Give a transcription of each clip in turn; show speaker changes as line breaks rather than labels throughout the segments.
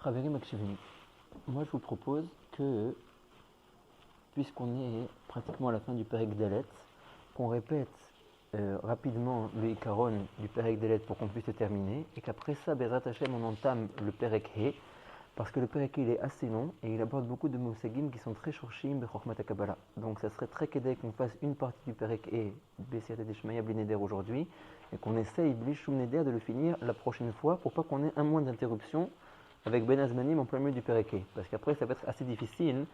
Raveri Makshiveni. Moi, je vous propose que, puisqu'on est pratiquement à la fin du Perek Dalet, qu'on répète rapidement le Ikaron du Perek Dalet pour qu'on puisse le terminer, et qu'après ça, Bezrat Hashem, on entame le Perek He, parce que le Perek He, il est assez long, et il aborde beaucoup de Mosagim qui sont très shorshim Bechormat HaKabbalah. Donc ça serait très kédé qu'on fasse une partie du Perek He, Besiat Deshmaya Blineder aujourd'hui, et qu'on essaye, Bli Shum Neder, de le finir la prochaine fois, pour pas qu'on ait un mois d'interruption avec Ben Azmanim en plein milieu du Perek He, parce qu'après ça va être assez difficile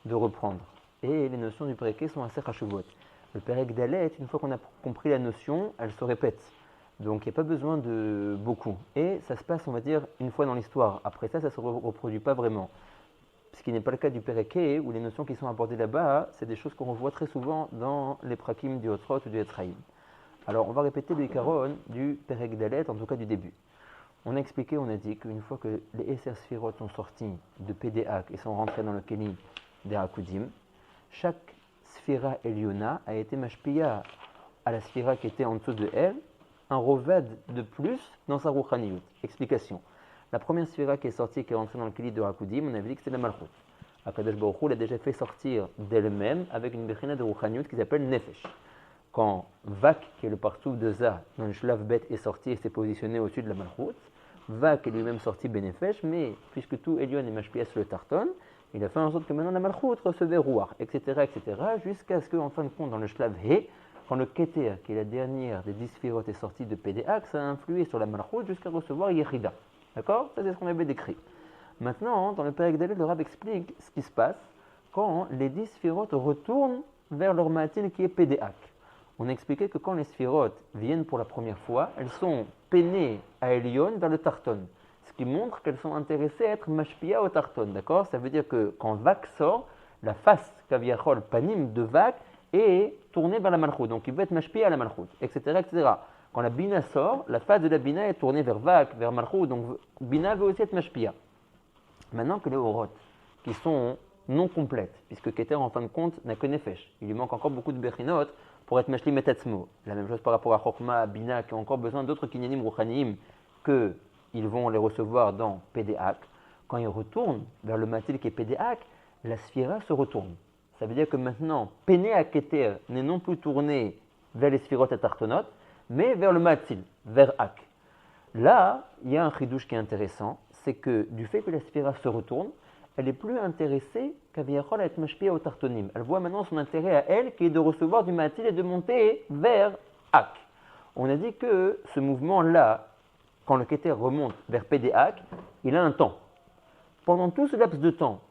de reprendre. Et les notions du Perek He sont assez rachuvot. Le Perek Dalet, une fois qu'on a compris la notion, elle se répète. Donc il n'y a pas besoin de beaucoup. Et ça se passe, on va dire, une fois dans l'histoire. Après ça, ça ne se reproduit pas vraiment. Ce qui n'est pas le cas du Perek He, où les notions qui sont abordées là-bas, c'est des choses qu'on revoit très souvent dans les prakim du Hotrot ou du Etzraïm. Alors on va répéter le Ikaron du Perek Dalet, en tout cas du début. On a expliqué, on a dit qu'une fois que les Esser Sfirot sont sortis de Pédéak et sont rentrés dans le Keli des Hakudim, chaque Sphira Eliona a été mashpiya à la Sphira qui était en dessous de elle, un rovad de plus dans sa Rouchaniyut. Explication. La première Sphira qui est sortie, qui est rentrée dans le Keli de Hakudim, on avait dit que c'était la Malchut. Akadosh Baruch Hu l'a déjà fait sortir d'elle-même avec une Bechina de Rouchaniyut qui s'appelle Nefesh. Quand Vak, qui est le partout de Za, dans le Shlav Bet, est sorti et s'est positionné au-dessus de la Malchut, Vak est lui-même sorti Benefesh, mais puisque tout Elion est mashpiya sur le Tarton, il a fait en sorte que maintenant la Malchut recevait Ruach, etc., jusqu'à ce qu'en fin de compte, dans le Shlav He, quand le Keter, qui est la dernière des 10 Sphirot, est sorti de Pédéak, ça a influé sur la Malchut jusqu'à recevoir Yechida. D'accord? Ça, c'est ce qu'on avait décrit. Maintenant, dans le Perek Dalet, le Rav explique ce qui se passe quand les 10 Sphirot retournent vers leur matil qui est Pédéak. On a expliqué que quand les Sphirot viennent pour la première fois, elles sont peinées à Elion vers le Tarton. Ce qui montre qu'elles sont intéressées à être mashpia au Tarton. D'accord? Ça veut dire que quand Vak sort, la face Kaviachol Panim de Vak est tournée vers la Malchut. Donc il veut être mashpia à la Malchut, etc. Quand la Bina sort, la face de la Bina est tournée vers Vak, vers Malchut. Donc Bina veut aussi être mashpia. Maintenant que les Orot, qui sont non complètes, puisque Keter en fin de compte n'a que Nefesh, il lui manque encore beaucoup de Bechinot pour être Mashlim et Tatzmo. La même chose par rapport à Chokma, Bina, qui ont encore besoin d'autres Kinyanim Rouchaniim qu'ils vont les recevoir dans Pédéak. Quand ils retournent vers le Matil qui est Pédéak, la Sphira se retourne. Ça veut dire que maintenant, Péné à Keter n'est non plus tourné vers les Sphirot et Tartonot, mais vers le Matil, vers Ak. Là, il y a un chidouche qui est intéressant, c'est que du fait que la Sphira se retourne, elle est plus intéressée qu'Aviachol à être mashpia au Tartonim. Elle voit maintenant son intérêt à elle, qui est de recevoir du matil et de monter vers Ak. On a dit que ce mouvement-là, quand le Keter remonte vers Pédéak, il a un temps. Pendant tout ce laps de temps,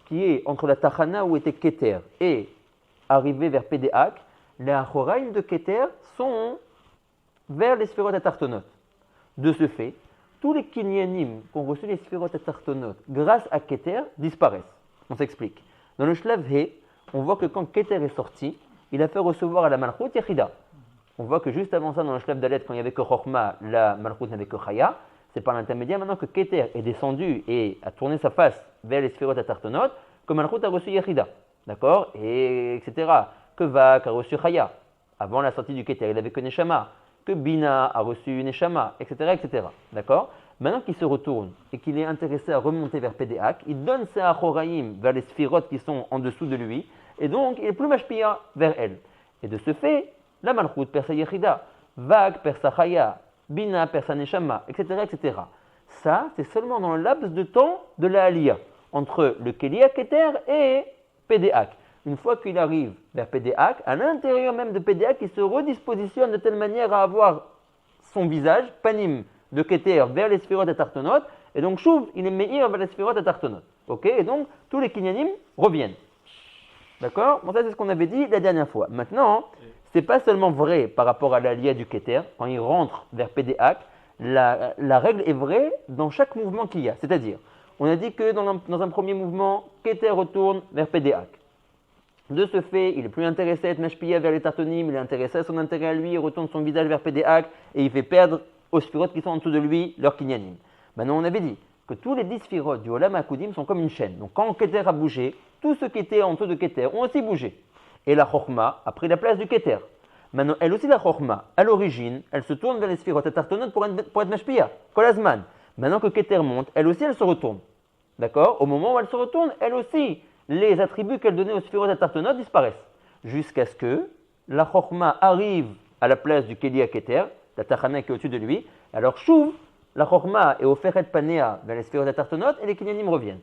qui est entre la Tachana où était Keter et arrivé vers Pédéak, les Achoraim de Keter sont vers les Sphirot à Tartonot. De ce fait, tous les kinyanim qu'ont reçu les Sphirot à Tartonot grâce à Keter disparaissent. On s'explique. Dans le Shlav He, on voit que quand Keter est sorti, il a fait recevoir à la Malchut Yechida. On voit que juste avant ça, dans le Shlav Dalet, quand il n'y avait que Chochma, la Malchut n'avait que Chaya. C'est par l'intermédiaire maintenant que Keter est descendu et a tourné sa face vers les Sphirot à Tartonot, que Malchut a reçu Yechida. D'accord? Et etc. Que Vak a reçu Chaya. Avant la sortie du Keter, il n'avait que Neshama. Que Bina a reçu une Neshama, etc. D'accord? Maintenant qu'il se retourne et qu'il est intéressé à remonter vers Pédéak, il donne ses Achoraïm vers les Sphirot qui sont en dessous de lui, et donc il est plus mashpia vers elle. Et de ce fait, la Malchut perd sa Yechida, Vak perd sa Chaya, Bina perd sa Neshama, etc. Ça, c'est seulement dans le laps de temps de la Aliyah, entre le Keli Keter et Pédéak. Une fois qu'il arrive vers Pédéak, à l'intérieur même de Pédéak, il se redispositionne de telle manière à avoir son visage, panim de Keter vers les Sphirot et Tartonot, et donc Chouv, il est meilleur vers les Sphirot et Tartonot. Ok? Et donc, tous les kinyanim reviennent. D'accord? Bon, ça c'est ce qu'on avait dit la dernière fois. Maintenant, ce n'est pas seulement vrai par rapport à l'aliyah du Keter, quand il rentre vers Pédéak, la règle est vraie dans chaque mouvement qu'il y a. C'est-à-dire, on a dit que dans un premier mouvement, Keter retourne vers Pédéak. De ce fait, il est plus intéressé à être mashpia vers les Tartonim, il est intéressé à son intérêt à lui, il retourne son visage vers Pédéak et il fait perdre aux Sphirot qui sont en dessous de lui leur kinyanim. Maintenant, on avait dit que tous les 10 Sphirot du Olam HaKudim sont comme une chaîne. Donc, quand Keter a bougé, tous ceux qui étaient en dessous de Keter ont aussi bougé. Et la Chochma a pris la place du Keter. Maintenant, elle aussi, la Chochma, à l'origine, elle se tourne vers les Sphirot et Tartonot pour être mashpia, Kolazman. Maintenant que Keter monte, elle aussi, elle se retourne. D'accord? Au moment où elle se retourne, elle aussi, les attributs qu'elle donnait aux Sphirot Atartonot disparaissent. Jusqu'à ce que la Chokhmah arrive à la place du Keli Aketer, la Tachana qui est au-dessus de lui. Alors, Chouv, la Chokhmah est au Feret Panea vers les Sphirot Atartonot et les Kinyanim reviennent.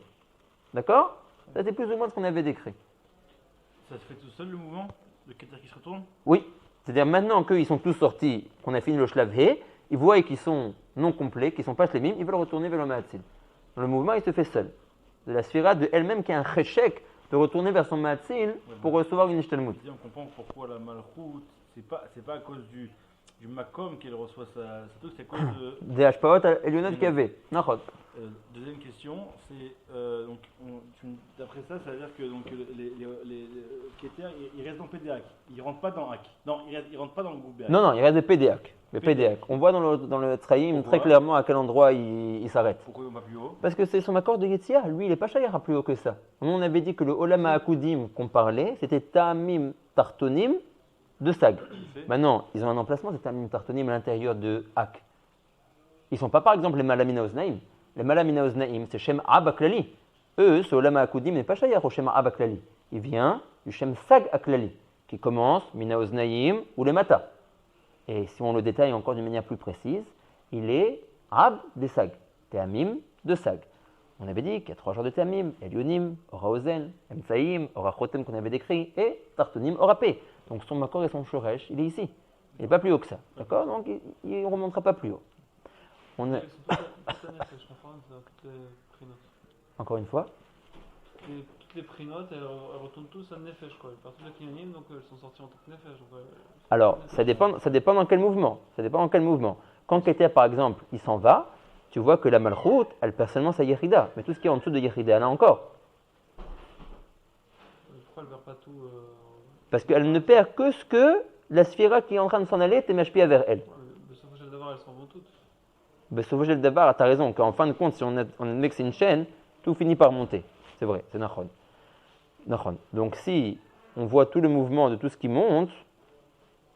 D'accord? Ça, c'est plus ou moins ce qu'on avait décrit.
Ça se fait tout seul le mouvement? Le Keter qui se retourne?
Oui. C'est-à-dire maintenant qu'ils sont tous sortis, qu'on a fini le Shlav He, ils voient qu'ils sont non complets, qu'ils ne sont pas shlemim, ils veulent retourner vers le Ma'atzil. Le mouvement, il se fait seul. De la sphira de elle-même qui a un cheshek de retourner vers son Ma'atzil pour recevoir une ishtalmut.
On comprend pourquoi la Malchut, c'est pas à cause du Makom qu'elle reçoit sa truc, c'est à cause de.
Des Hashpaot Elionot qu'il y avait. Nachot.
Deuxième question, c'est d'après ça, ça veut dire que donc, les Keter, ils restent dans PDAC. Ils ne rentrent pas dans Hak. Non, ils rentrent pas dans le groupe BAC.
Non, il reste des PDAC. Le PDAC. On voit dans le Traïm très clairement à quel endroit il s'arrête.
Pourquoi ils ne vont pas plus haut?
Parce que c'est son accord de Yetzia. Lui, il n'est pas shayar plus haut que ça. On avait dit que le Olam HaAkudim qu'on parlait, c'était Ta'amim Tartonim de Sag. Maintenant, ils ont un emplacement, c'est Ta'amim Tartonim à l'intérieur de Hak. Ils ne sont pas par exemple les Malamina Oznaim. Les Malamina Oznaim, c'est Shem Abaklali. Eux, ce Olam HaAkudim n'est pas shayar au Shem Abaklali. Il vient du Shem Sag Aklali, qui commence Mina Oznaim ou les Mata. Et si on le détaille encore d'une manière plus précise, il est Ab des Sag, Teamim de Sag. On avait dit qu'il y a 3 genres de Teamim, Elionim, Oraozen, Emsaïm, Orachotem qu'on avait décrit, et Tartonim, Orapé. Donc son Makor et son Shoresh, il est ici. Il n'est pas plus haut que ça. D'accord? Donc il ne remontera pas plus haut. On a... Encore une fois.
Toutes les prinotes, elles retournent tous à Nefesh, quoi. Partout de la Kinyanim, donc elles sont sorties en tant que Nefesh.
Alors, ça dépend dans quel mouvement. Ça dépend dans quel mouvement. Quand Keter, par exemple, il s'en va, tu vois que la Malchut, elle perd seulement sa Yechida. Mais tout ce qui est en dessous de Yechida, elle a encore.
Pourquoi elle ne perd pas tout
Parce qu'elle ne perd que ce que la Sphira qui est en train de s'en aller, t'es mashpia vers elle.
Besovogel Davar, elles s'en vont toutes.
Besovogel Davar, t'as raison, qu'en fin de compte, si on admet que c'est une chaîne, tout finit par monter. C'est vrai, c'est Nachon. Donc si on voit tout le mouvement de tout ce qui monte,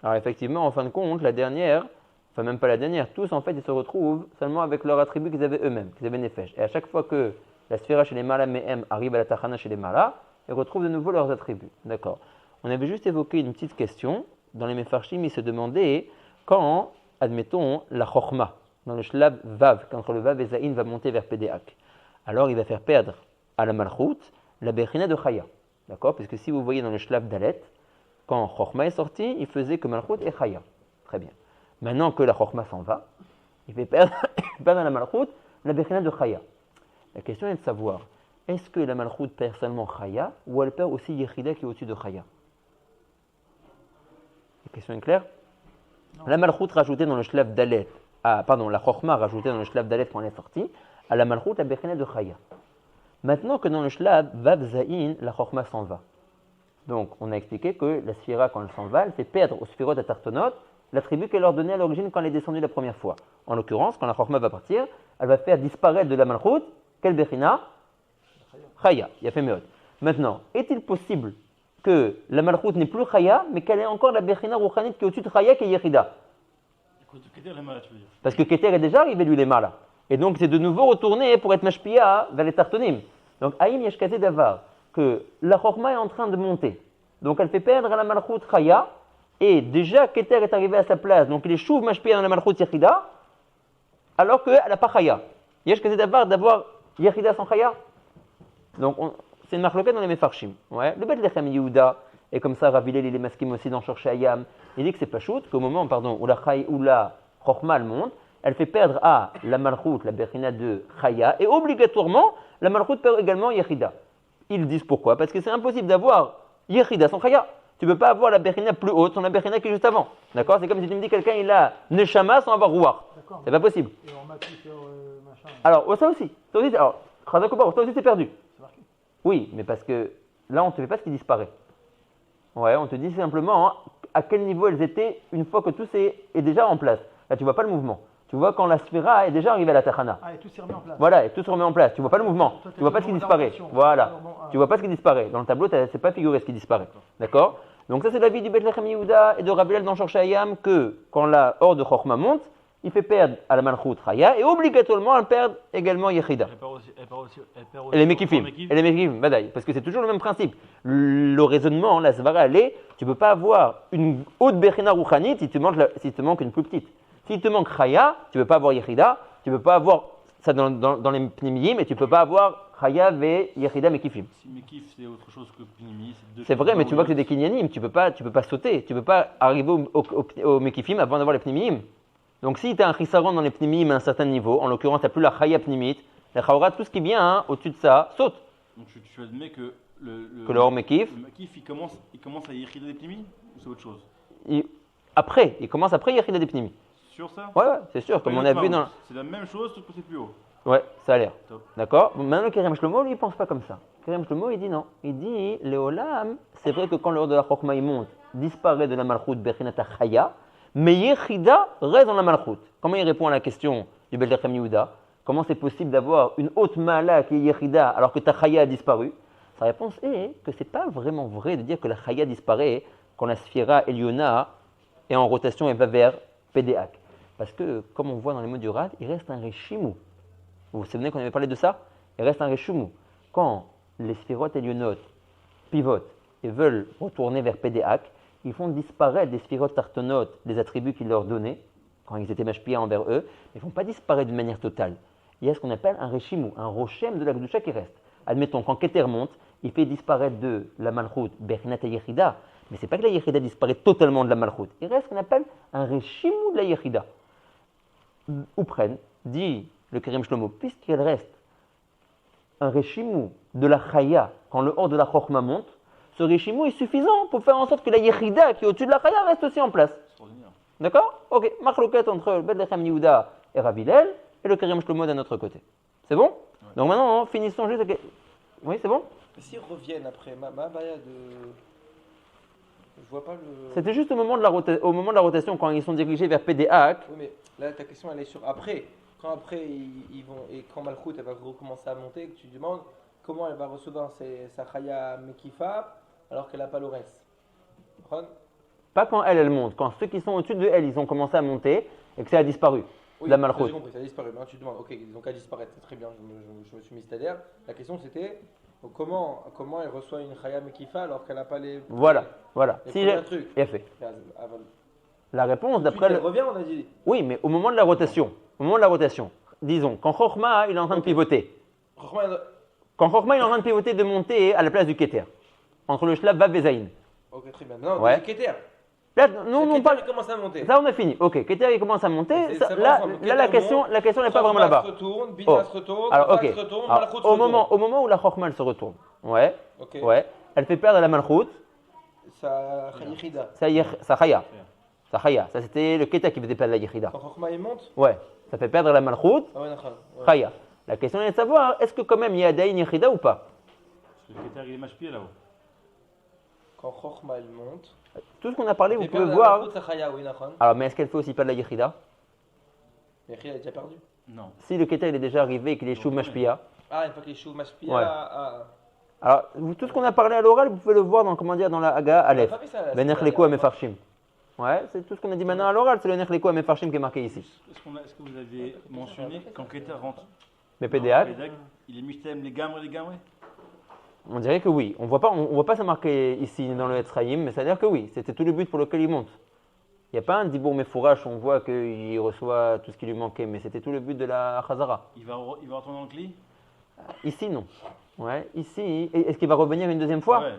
alors effectivement, en fin de compte, la dernière, enfin même pas la dernière, tous en fait ils se retrouvent seulement avec leurs attributs qu'ils avaient eux-mêmes, qu'ils avaient Nefesh. Et à chaque fois que la sphira chez les Mala Mehem arrive à la Tachana chez les Mala, ils retrouvent de nouveau leurs attributs. D'accord. On avait juste évoqué une petite question. Dans les Mefarshim, ils se demandaient quand, admettons, la Chokhmah, dans le Shlav Vav, quand le Vav et Zain va monter vers Pédéak, alors il va faire perdre à la Malchut la Bechina de Chaya. D'accord? Parce que si vous voyez dans le Shlav Dalet, quand Chokhmah est sorti, il faisait que Malchut et Chaya. Très bien. Maintenant que la Chokhmah s'en va, il fait perdre à la Malchut la Bechina de Chaya. La question est de savoir, est-ce que la Malchut perd seulement Chaya ou elle perd aussi Yechida qui est au-dessus de Chaya? La question est claire? Non. La Malchut rajoutée dans le Shlav Dalet, la Chokhmah rajoutée dans le Shlav Dalet quand elle est sortie, à la Malchut la Bechina de Chaya. Maintenant que dans le Shlav Vav Zain, la Chokhmah s'en va. Donc, on a expliqué que la Sphira, quand elle s'en va, elle fait perdre aux Sphirot Atartonot l'attribut qu'elle leur donnait à l'origine quand elle est descendue la première fois. En l'occurrence, quand la Chokhmah va partir, elle va faire disparaître de la Malchut, quelle Bechina? Chaya, il y a fait Meod. Maintenant, est-il possible que la Malchut n'est plus Chaya, mais qu'elle ait encore la Bechina Rouchanit qui est au-dessus de Chaya, qui est Yechida? Parce que Keter est déjà arrivé, lui, les Mala. Et donc, c'est de nouveau retourné pour être Mashpia vers les Tartonim. Donc, Aïm Yeshkazé Davar, que la Chokhmah est en train de monter. Donc, elle fait perdre à la Malchut Chaya, et déjà Keter est arrivé à sa place. Donc, il est chouv Mashpia dans la Malchut Yechida, alors qu'elle n'a pas Chaya. Yeshkazé Davar d'avoir Yechida sans Chaya. Donc, c'est une marloquette dans les Mefarshim. Ouais. Le Bet Lechem Yehuda, et comme ça, Rav Hillel, il est maskim aussi dans Shor Shayam. Il dit que c'est pas shoot, qu'au moment où la Chokhmah monte, elle fait perdre à la Malchut, la Bechina de Chaya, et obligatoirement, la Malchut perd également Yechida. Ils disent pourquoi? Parce que c'est impossible d'avoir Yechida sans Chaya. Tu ne peux pas avoir la Bechina plus haute sans la Bechina qui est juste avant. D'accord? C'est comme si tu me dis quelqu'un il a Neshama sans avoir Ruach. C'est pas possible.
Et on m'a dit machin.
Alors, ça aussi c'est perdu. Oui, mais parce que là, on ne te fait pas ce qui disparaît. Ouais, on te dit simplement à quel niveau elles étaient une fois que tout est déjà en place. Là, tu ne vois pas le mouvement. Tu vois quand la sphira est déjà arrivée à la Tachana.
Ah, et tout s'est remis en place.
Voilà, et tout se remet en place. Tu ne vois pas le mouvement. Tu ne vois pas ce qui disparaît. Voilà. Tu ne vois pas ce qui disparaît. Dans le tableau, ce n'est pas figuré ce qui disparaît. D'accord? Donc ça, c'est l'avis du Bet Lechem Yehuda et de Rav Hillel dans Shor Shayam que quand la horde de Chokhmah monte, il fait perdre à la Malchut Chaya et obligatoirement elle perd également Yechida.
Elle perd aussi
Et les Mekifim. Et les Mekifim, badaï. Parce que c'est toujours le même principe. Le raisonnement, la Svara, elle est, tu ne peux pas avoir une haute Bechina Rouchanit si tu manques une plus petite. S'il te manque Chaya, tu ne peux pas avoir Yechida, tu ne peux pas avoir ça dans les Pnimiyim et tu ne peux pas avoir Chaya ve Yechida Mekifim.
Si Mekif c'est autre chose que Pnimi, c'est deux
C'est
choses
vrai, mais tu vois que c'est
opposées.
des Kinyanim, tu peux pas sauter, tu ne peux pas arriver au Mekifim avant d'avoir les Pnimiyim. Donc si tu as un Chisaron dans les Pnimiyim à un certain niveau, en l'occurrence tu n'as plus la Chaya Pnimit, la Chaura, tout ce qui vient au-dessus de ça, saute.
Donc tu admets que
Que le hors Mekif,
le Mekif il commence à Yechida des Pnimi ou c'est autre chose?
il commence après Yechida des Pnimi.
Sur ça?
Ouais, c'est sûr, comme on a vu dans...
C'est la même chose, sauf que c'est plus haut.
Ouais, ça a l'air.
Top.
D'accord. Bon, maintenant, le Kerem Shlomo, lui, il pense pas comme ça. Kerem Shlomo, il dit non. Il dit, le Olam, c'est vrai que quand le haut de la Chokma, il monte, disparaît de la Malchut Bechinata Chaya, mais Yechida reste dans la Malchut. Comment il répond à la question du Beldechem Yehuda? Comment c'est possible d'avoir une haute Mala qui est Yechida alors que ta Chaya a disparu? Sa réponse est que c'est pas vraiment vrai de dire que la Chaya disparaît quand la Sphira Eliona est en rotation et va vers Pédéac. Parce que, comme on voit dans les mots du Rad, il reste un Réchimou. Vous vous souvenez qu'on avait parlé de ça? Il reste un Réchimou. Quand les sphirotes Elionot pivotent et veulent retourner vers Pédéac, ils font disparaître des sphirotes tartonotes, les attributs qu'ils leur donnaient, quand ils étaient mashpia envers eux, mais ils ne font pas disparaître d'une manière totale. Il y a ce qu'on appelle un Réchimou, un Rochem de la Gdusha qui reste. Admettons, quand Keter monte, il fait disparaître de la Malchut Bechinat et Yechida, mais ce n'est pas que la Yechida disparaît totalement de la Malchut. Il reste ce qu'on appelle un Réchimou de la Yechida. Ou prenne, dit le Kerem Shlomo, puisqu'il reste un Réchimou de la Chaya quand le hors de la Chochma monte, ce Réchimou est suffisant pour faire en sorte que la Yechida qui est au-dessus de la Chaya reste aussi en place.
Extraordinaire.
D'accord? Ok, marloquette entre le Bethlehem Yehuda et Rav Hillel et le Kerem Shlomo d'un autre côté. C'est bon? Donc maintenant, finissons juste avec... Oui, c'est bon?
Mais s'ils reviennent après, ma baya de. Je vois pas le.
C'était juste au moment de la rotation, quand ils sont dirigés vers Pédéac.
Oui, mais là, ta question, elle est sur après. Quand après, ils vont. Et quand Malchut, elle va recommencer à monter, que tu demandes comment elle va recevoir sa Chaya Mekifa alors qu'elle n'a pas le reste. Ron?
Pas quand elle monte, quand ceux qui sont au-dessus de elle, ils ont commencé à monter et que ça a disparu.
Oui,
La
ça,
Malchut.
j'ai compris, ça a disparu. Maintenant, tu te demandes, ok, ils ont qu'à disparaître, c'est très bien, je me suis mis c'est-à-dire. La question, c'était donc, comment elle reçoit une Chaya Mekifa alors qu'elle n'a pas les.
Voilà.
Les
Si
premiers
j'ai...
trucs.
Bien fait.
Avant.
La réponse,
Ensuite,
d'après
elle
le...
revient, on a dit.
Oui, mais au moment de la rotation, disons, quand Chochma, il est en train de pivoter, quand Chochma, il est en train de pivoter, de monter à la place du Keter, entre le Shlav Vav et Zayin.
Ok, très bien. Non,
Ouais.
c'est Keter.
Là, non,
Keter,
pas...
il commence à monter.
Ça, on a fini. Ok, Keter, il commence à monter.
C'est-
Ça-
ça
là,
va ensemble.
là, la
Keter
question
monte,
n'est pas vraiment là-bas.
se retourne,
Oh.
Bina se retourne,
Alors,
Kofak
ok.
se retourne,
Alors,
Malchut se
au moment
retourne.
où la Chochma, elle se retourne, ouais,
Ok.
ouais, elle fait perdre à la Malchut,
Ça Yechida.
sa Chaya. Sa Chaya. Ça, c'était le Keter qui faisait perdre la Yechida.
Quand Chochma il monte.
Ouais, ça fait perdre à la Malchut,
Ah ouais, d'accord. Ouais.
Chaya. La question est de savoir, est-ce que quand même il y a Daïn Yechida ou pas?
Parce que le Keter il est mashpia là-haut.
Quand Chochma il monte.
Tout ce qu'on a parlé, vous
Et
pouvez
perd la
voir.
Malchut, sa Chaya, oui, d'accord.
Alors, mais est-ce qu'elle fait aussi perdre la Yechida?
Yechida est déjà perdu.
Non.
Si le Keter il est déjà arrivé et qu'il est Chouv Mashpia.
Ah, une fois qu'il est chou, Mashpia.
Ouais.
Ah.
Alors, tout ce qu'on a parlé à l'oral, vous pouvez le voir dans, comment dire, dans la Haga
On a
Aleph.
pas fait ça, là,
Ben
c'est
Leko à
derrière.
Mefarshim. Ouais, c'est tout ce qu'on a dit maintenant à l'oral, c'est le Leko à Mefarshim qui est marqué ici.
Est-ce que vous avez mentionné quand Keter rentre
Mais
dans
Pédéac,
Pédéac, il est Mishtem les gamres?
on dirait que oui. On voit pas ça marqué ici dans le Etzraïm, mais ça veut dire que oui. C'était tout le but pour lequel il monte. Il n'y a pas un Dibour Mefourash où on voit qu'il reçoit tout ce qui lui manquait, mais c'était tout le but de la Chazara.
Il va retourner dans le cli?
Ici, non. Ouais, ici, est-ce qu'il va revenir une deuxième fois?
Ouais.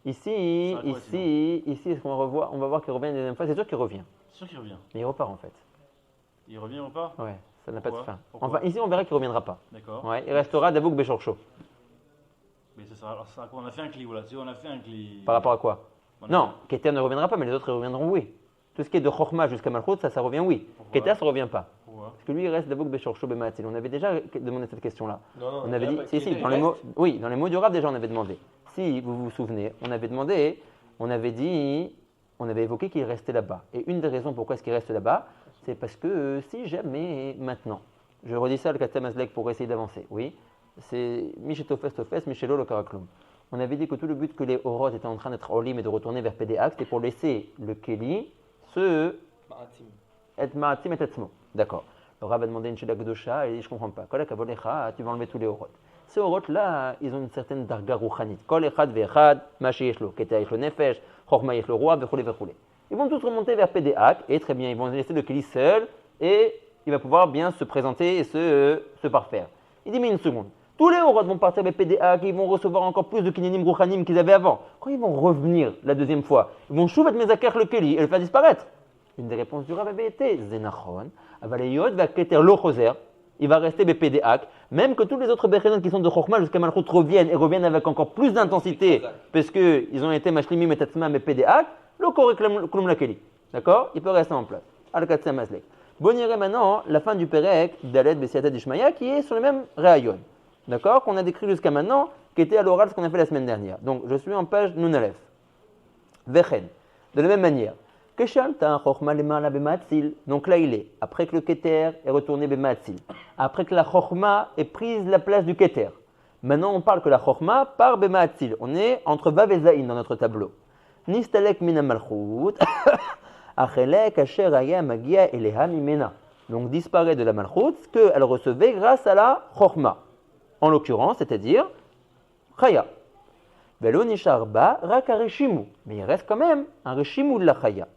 Ici,
Ça va quoi,
ici, est-ce qu'on va voir qu'il revient une deuxième fois? C'est sûr qu'il revient,
C'est sûr qu'il revient.
mais il repart en fait.
Il revient ou pas?
Ouais, ça n'a pas de
Pourquoi
fin.
Pourquoi
Enfin, ici, on verra qu'il ne reviendra pas.
D'accord.
Ouais, il restera Davouk Béchorcho.
Mais ça sera, alors, ça sera quoi? On a fait un cli, voilà. Si on a fait un cli.
Par rapport à quoi?
On a
Non,
fait-
Keter ne reviendra pas, mais les autres ils reviendront, oui. Tout ce qui est de Chochma jusqu'à Malchut, ça revient, oui.
Pourquoi
Keter, ça ne revient pas.
Pourquoi?
Parce que lui, il reste Davouk Béchorcho Bématil. On avait déjà demandé cette question-là.
Non,
On avait dit,
pas-
si,
Keter,
dans
il
les mots,
reste.
oui, dans les mots du Rav, déjà, on avait demandé. Si vous vous souvenez, on avait demandé, on avait dit, on avait évoqué qu'il restait là-bas. Et une des raisons pourquoi est-ce qu'il reste là-bas, c'est parce que si jamais maintenant, je redis ça le Katam Azlek pour essayer d'avancer, oui, c'est Michetofes Tofes, Michelo le Karaklum. On avait dit que tout le but que les Horot étaient en train d'être olim et de retourner vers Pédéac, c'était pour laisser le Kéli se
Maratim.
et ma'atzim et atzmo. D'accord. Le Rav a demandé une shela gdosha et il dit je comprends pas. Kol hakavod lecha, tu vas enlever tous les orot. Ces orot là, ils ont une certaine darga rouchanite. Kol echad ve'echad, ma sheyesh lo, keter yesh lo nefesh, chorma yesh lo roi, vechule vechule. Ils vont tous remonter vers Pédéac et très bien, ils vont laisser le Kéli seul et il va pouvoir bien se présenter et se parfaire. Il dit mais une seconde. Tous les orot vont partir vers Pédéac et ils vont recevoir encore plus de Kinyanim rouchanim qu'ils avaient avant. Quand ils vont revenir la deuxième fois, ils vont chouvet mezaker le Kéli et le faire disparaître. Une des réponses du Rav avait été Zenachon, Avaleyot va keter lo choser, il va rester Pédéac, même que tous les autres Bechénon qui sont de Chochma jusqu'à Malchut reviennent avec encore plus d'intensité, parce qu'ils ont été Mashlimim et Tatzmam et Pédéac, le Korek Klum Lakeli. D'accord? Il peut rester en place. Al-Katsam Mazlek. Bon, on irait maintenant la fin du Perek d'Aled Bessiata d'Ishmaïa qui est sur le même Réayon. D'accord? Qu'on a décrit jusqu'à maintenant, qui était à l'oral ce qu'on a fait la semaine dernière. Donc je suis en page Nunalef. Vechen. De la même manière. Donc là il est, après que le Keter est retourné Bematzil, après que la Chochma ait prise la place du Keter. Maintenant on parle que la Chochma part Bematzil. On est entre Vav et Zaïn dans notre tableau. Nistalek mina malchut, achelek asher haya magia eleha mimena. Donc disparaît de la malchut ce qu'elle recevait grâce à la Chochma. En l'occurrence, c'est-à-dire Chaya. Velo nishar ba rak hareshimu. Mais il reste quand même un reshimu de la Chaya.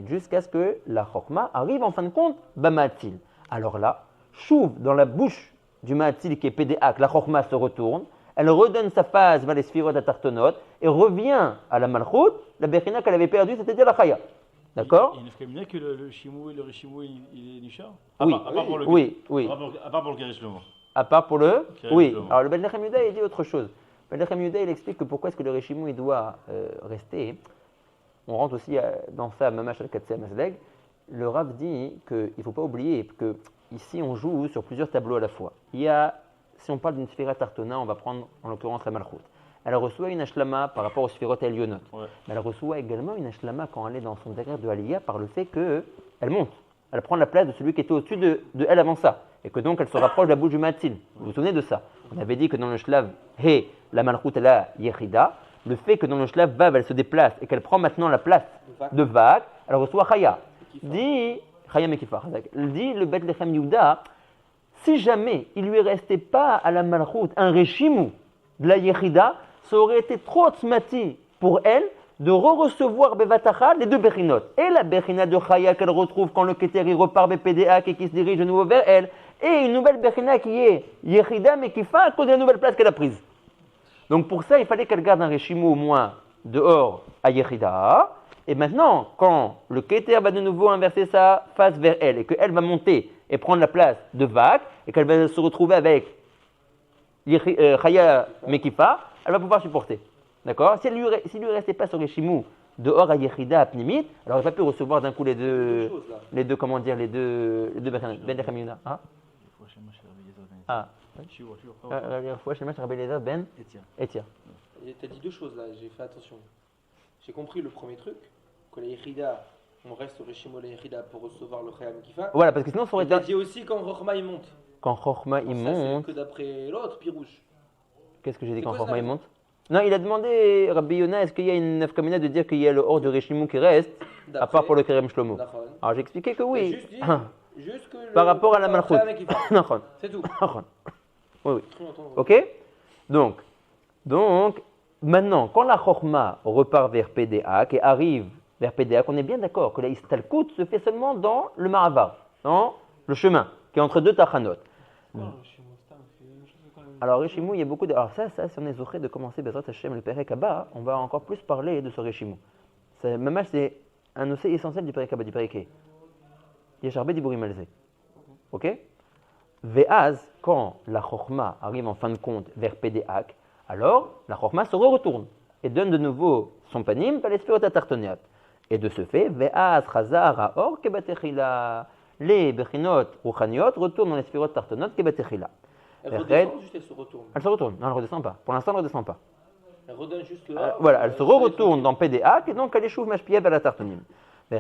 Jusqu'à ce que la chokma arrive en fin de compte bamatil. Alors là, chouv dans la bouche du matil qui est pédéac, la chokma se retourne, elle redonne sa phase vers les sphirot à tartonot et revient à la malchut, la bechina qu'elle avait perdue, c'est-à-dire la chaya. D'accord?
Il y a une féminin que le shimou et le rishimou il est nishar?
Oui,
à part pour le
oui.
À part pour le Gerish Lomo.
À part pour le? Oui.
Lomo.
Alors le Ben Lechem Yuda il dit autre chose. Ben Lechem Yuda il explique que pourquoi est-ce que le rishimou il doit rester. On rentre aussi dans ça, Mamash al-Katsé Mazleg. Le Rav dit qu'il ne faut pas oublier que ici on joue sur plusieurs tableaux à la fois. Il y a, si on parle d'une sphira tartona, on va prendre en l'occurrence la Malchut. Elle reçoit une ashlama par rapport aux sphirot Elionot. Ouais. Mais elle reçoit également une ashlama quand elle est dans son degré de Aliyah par le fait qu'elle monte. Elle prend la place de celui qui était au-dessus de elle avant ça. Et que donc elle se rapproche de la bouche du Matzil. Vous vous souvenez de ça? On avait dit que dans le Shlav He, la Malchut elle a Yechida. Le fait que dans le Shlav Vav, elle se déplace et qu'elle prend maintenant la place de Vak, elle reçoit Chaya. Dit Chaya Mekifa. Dit le Bet Lechem Yuda, si jamais il lui restait pas à la Malchut un Reshimu de la Yechida, ça aurait été trop tzmati pour elle de recevoir Bevatacha les deux Bechinot. Et la Bechina de Chaya qu'elle retrouve quand le Keteri repart BPDAK et qui se dirige de nouveau vers elle, et une nouvelle Bechina qui est Yechida Mekifa à cause de la nouvelle place qu'elle a prise. Donc pour ça, il fallait qu'elle garde un Reshimu au moins dehors à Yechida. Et maintenant, quand le Keter va de nouveau inverser sa face vers elle et qu'elle va monter et prendre la place de Vak et qu'elle va se retrouver avec Chaya Mekifa, elle va pouvoir supporter. D'accord? Si lui restait pas sur Reshimu dehors à Yechida à Pnimit, alors elle va pas pu recevoir d'un coup les deux Ben Lechem. Ah. La dernière fois, chez moi, je rappelle les Ben Etia.
Tu as dit deux choses là, j'ai fait attention. J'ai compris le premier truc, que la Yechida, on reste au Reshimu la Yechida pour recevoir le Chaya Mekifa.
Voilà, parce que sinon ça aurait été.
Tu as dit aussi quand Chochma il monte.
Quand Chochma il monte.
C'est que d'après l'autre, Pirouche.
Qu'est-ce que j'ai dit quand Chochma il monte? Non, il a demandé, Rabbi Yona, est-ce qu'il y a une nafkamina de dire qu'il y a le hors de Reshimu qui reste, à part pour le Kerem Shlomo? Alors j'ai expliqué que oui.
Juste que
par rapport à la Malchut.
C'est tout.
Oui. Ok? Donc, maintenant, quand la Chochma repart vers Pédéac et arrive vers Pédéac, on est bien d'accord que la Istalkut se fait seulement dans le Ma'avar, dans le chemin, qui est entre deux Tachanot. Alors, Reshimu, il y a beaucoup de. Alors, ça, si on est zoché de commencer Bezrat Hashem le Perek Abba, on va encore plus parler de ce Reshimu. Même c'est un océ essentiel du Perek Abba, du Perek He. Yesharbe Diburim Alze. Ok? Ve'az, quand la Chochma arrive en fin de compte vers Pédéac, alors la Chochma se retourne et donne de nouveau son panim par les sphirot atartoniat. Et de ce fait, Ve'az Chazar Haor Kebatechila. Les Bechinot Rouchaniot retournent dans les sphirot tartonot Kebatechila.
Elle redescend juste, elle se retourne.
Elle se retourne. Non, elle ne redescend pas. Pour l'instant, elle ne redescend pas.
Elle redonne juste là.
Voilà, elle se retourne dans Pédéac et donc elle échoue Mashpiev à la tartonim. Le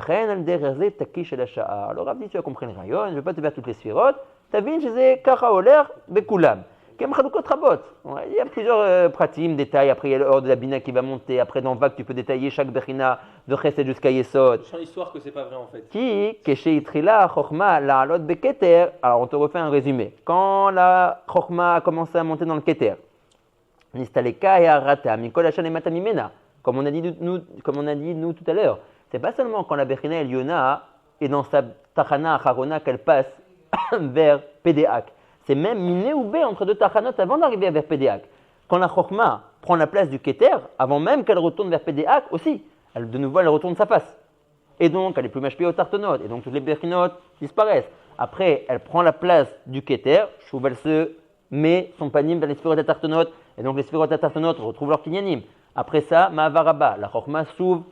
Rav dit, tu as compris le rayon, je ne vais pas te faire toutes les sphirotes. T'as vu, je disais, Kacha Oler, Bekulam. Kem Chalukot Rabot. Ouais, il y a plusieurs pratim, détails. Après, il y a le hors de la bina qui va monter. Après, dans Vak, tu peux détailler chaque bechina de Chesed jusqu'à Yesod.
Je sens l'histoire que c'est pas vrai en fait.
Qui, Keshe Itrila, Chochma, la Alot Beketer. Alors, on te refait un résumé. Quand la Chochma a commencé à monter dans le Keter, Nistaleka et Arata, Mikol Hachan et Matamimena. Comme on a dit nous tout à l'heure. C'est pas seulement quand la Bechina Eliona est dans sa Tachana Acharona qu'elle passe vers Pédéak. C'est même Miné ou B entre deux Tachanot avant d'arriver vers Pédéak. Quand la Chochma prend la place du Keter, avant même qu'elle retourne vers Pédéak aussi, de nouveau elle retourne sa face. Et donc elle est plus machpée au Tartonot, et donc toutes les Bechinot disparaissent. Après, elle prend la place du Keter, Chouv, elle se met son panim vers les Sphirot Tartonot, et donc les Sphirot Tartonot retrouvent leur Kinyanim. Après ça, Ma'avaraba, la Chochma s'ouvre,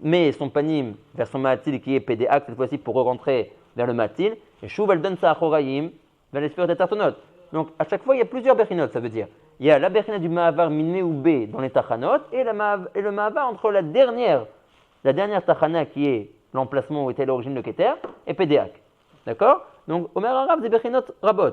met son panim vers son Ma'atil qui est Pédéak cette fois-ci pour rentrer vers le Ma'atil, et Chouv, elle donne sa Achoraïm vers les Sphirot Tartonot. Donc à chaque fois, il y a plusieurs Bechinot, ça veut dire. Il y a la Bechina du Ma'avar Miné ou B dans les Tachanot, et le Ma'avar entre la dernière Tachana qui est l'emplacement où était l'origine de Keter, et Pédéak. D'accord? Donc, Omer Arav, c'est Bechinot Rabot.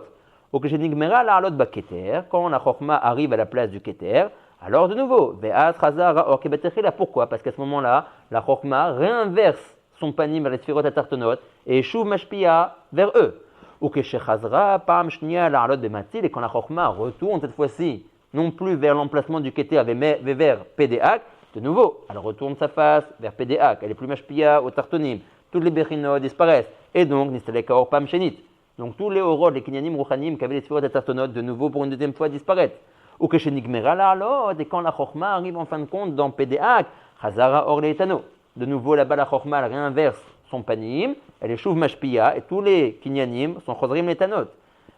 Au Keshenigmera la Alot Baketer, quand la Chochma arrive à la place du Keter, alors de nouveau, Ve'at Chazar Or Kebetechila. Pourquoi? Parce qu'à ce moment-là, la Chochma réinverse son panim vers les Sphirot Tartonot et Shuv Mashpia vers eux. Ou Keshechazra, Pam Shnia la Alot Bematil, et quand la Chochma retourne cette fois-ci, non plus vers l'emplacement du Keter, mais vers Pédéak, de nouveau, elle retourne sa face vers Pédéak, elle est plus mashpia au Tartonim, toutes les Bechinot disparaissent, et donc Nistaleka Or Pam Shenit. Donc tous les Orod, les Kinyanim Rouchanim qui avaient les Sphirot Tartonot, de nouveau pour une deuxième fois disparaissent. Ou que chez Nigmera la Alot, et quand la Chochma arrive en fin de compte dans Pédéak, Chazara Or Leitano. De nouveau là-bas la Chochma elle réinverse son panim, elle est Shuv Mashpia, et tous les Kinyanim sont Chozrim Leitanot.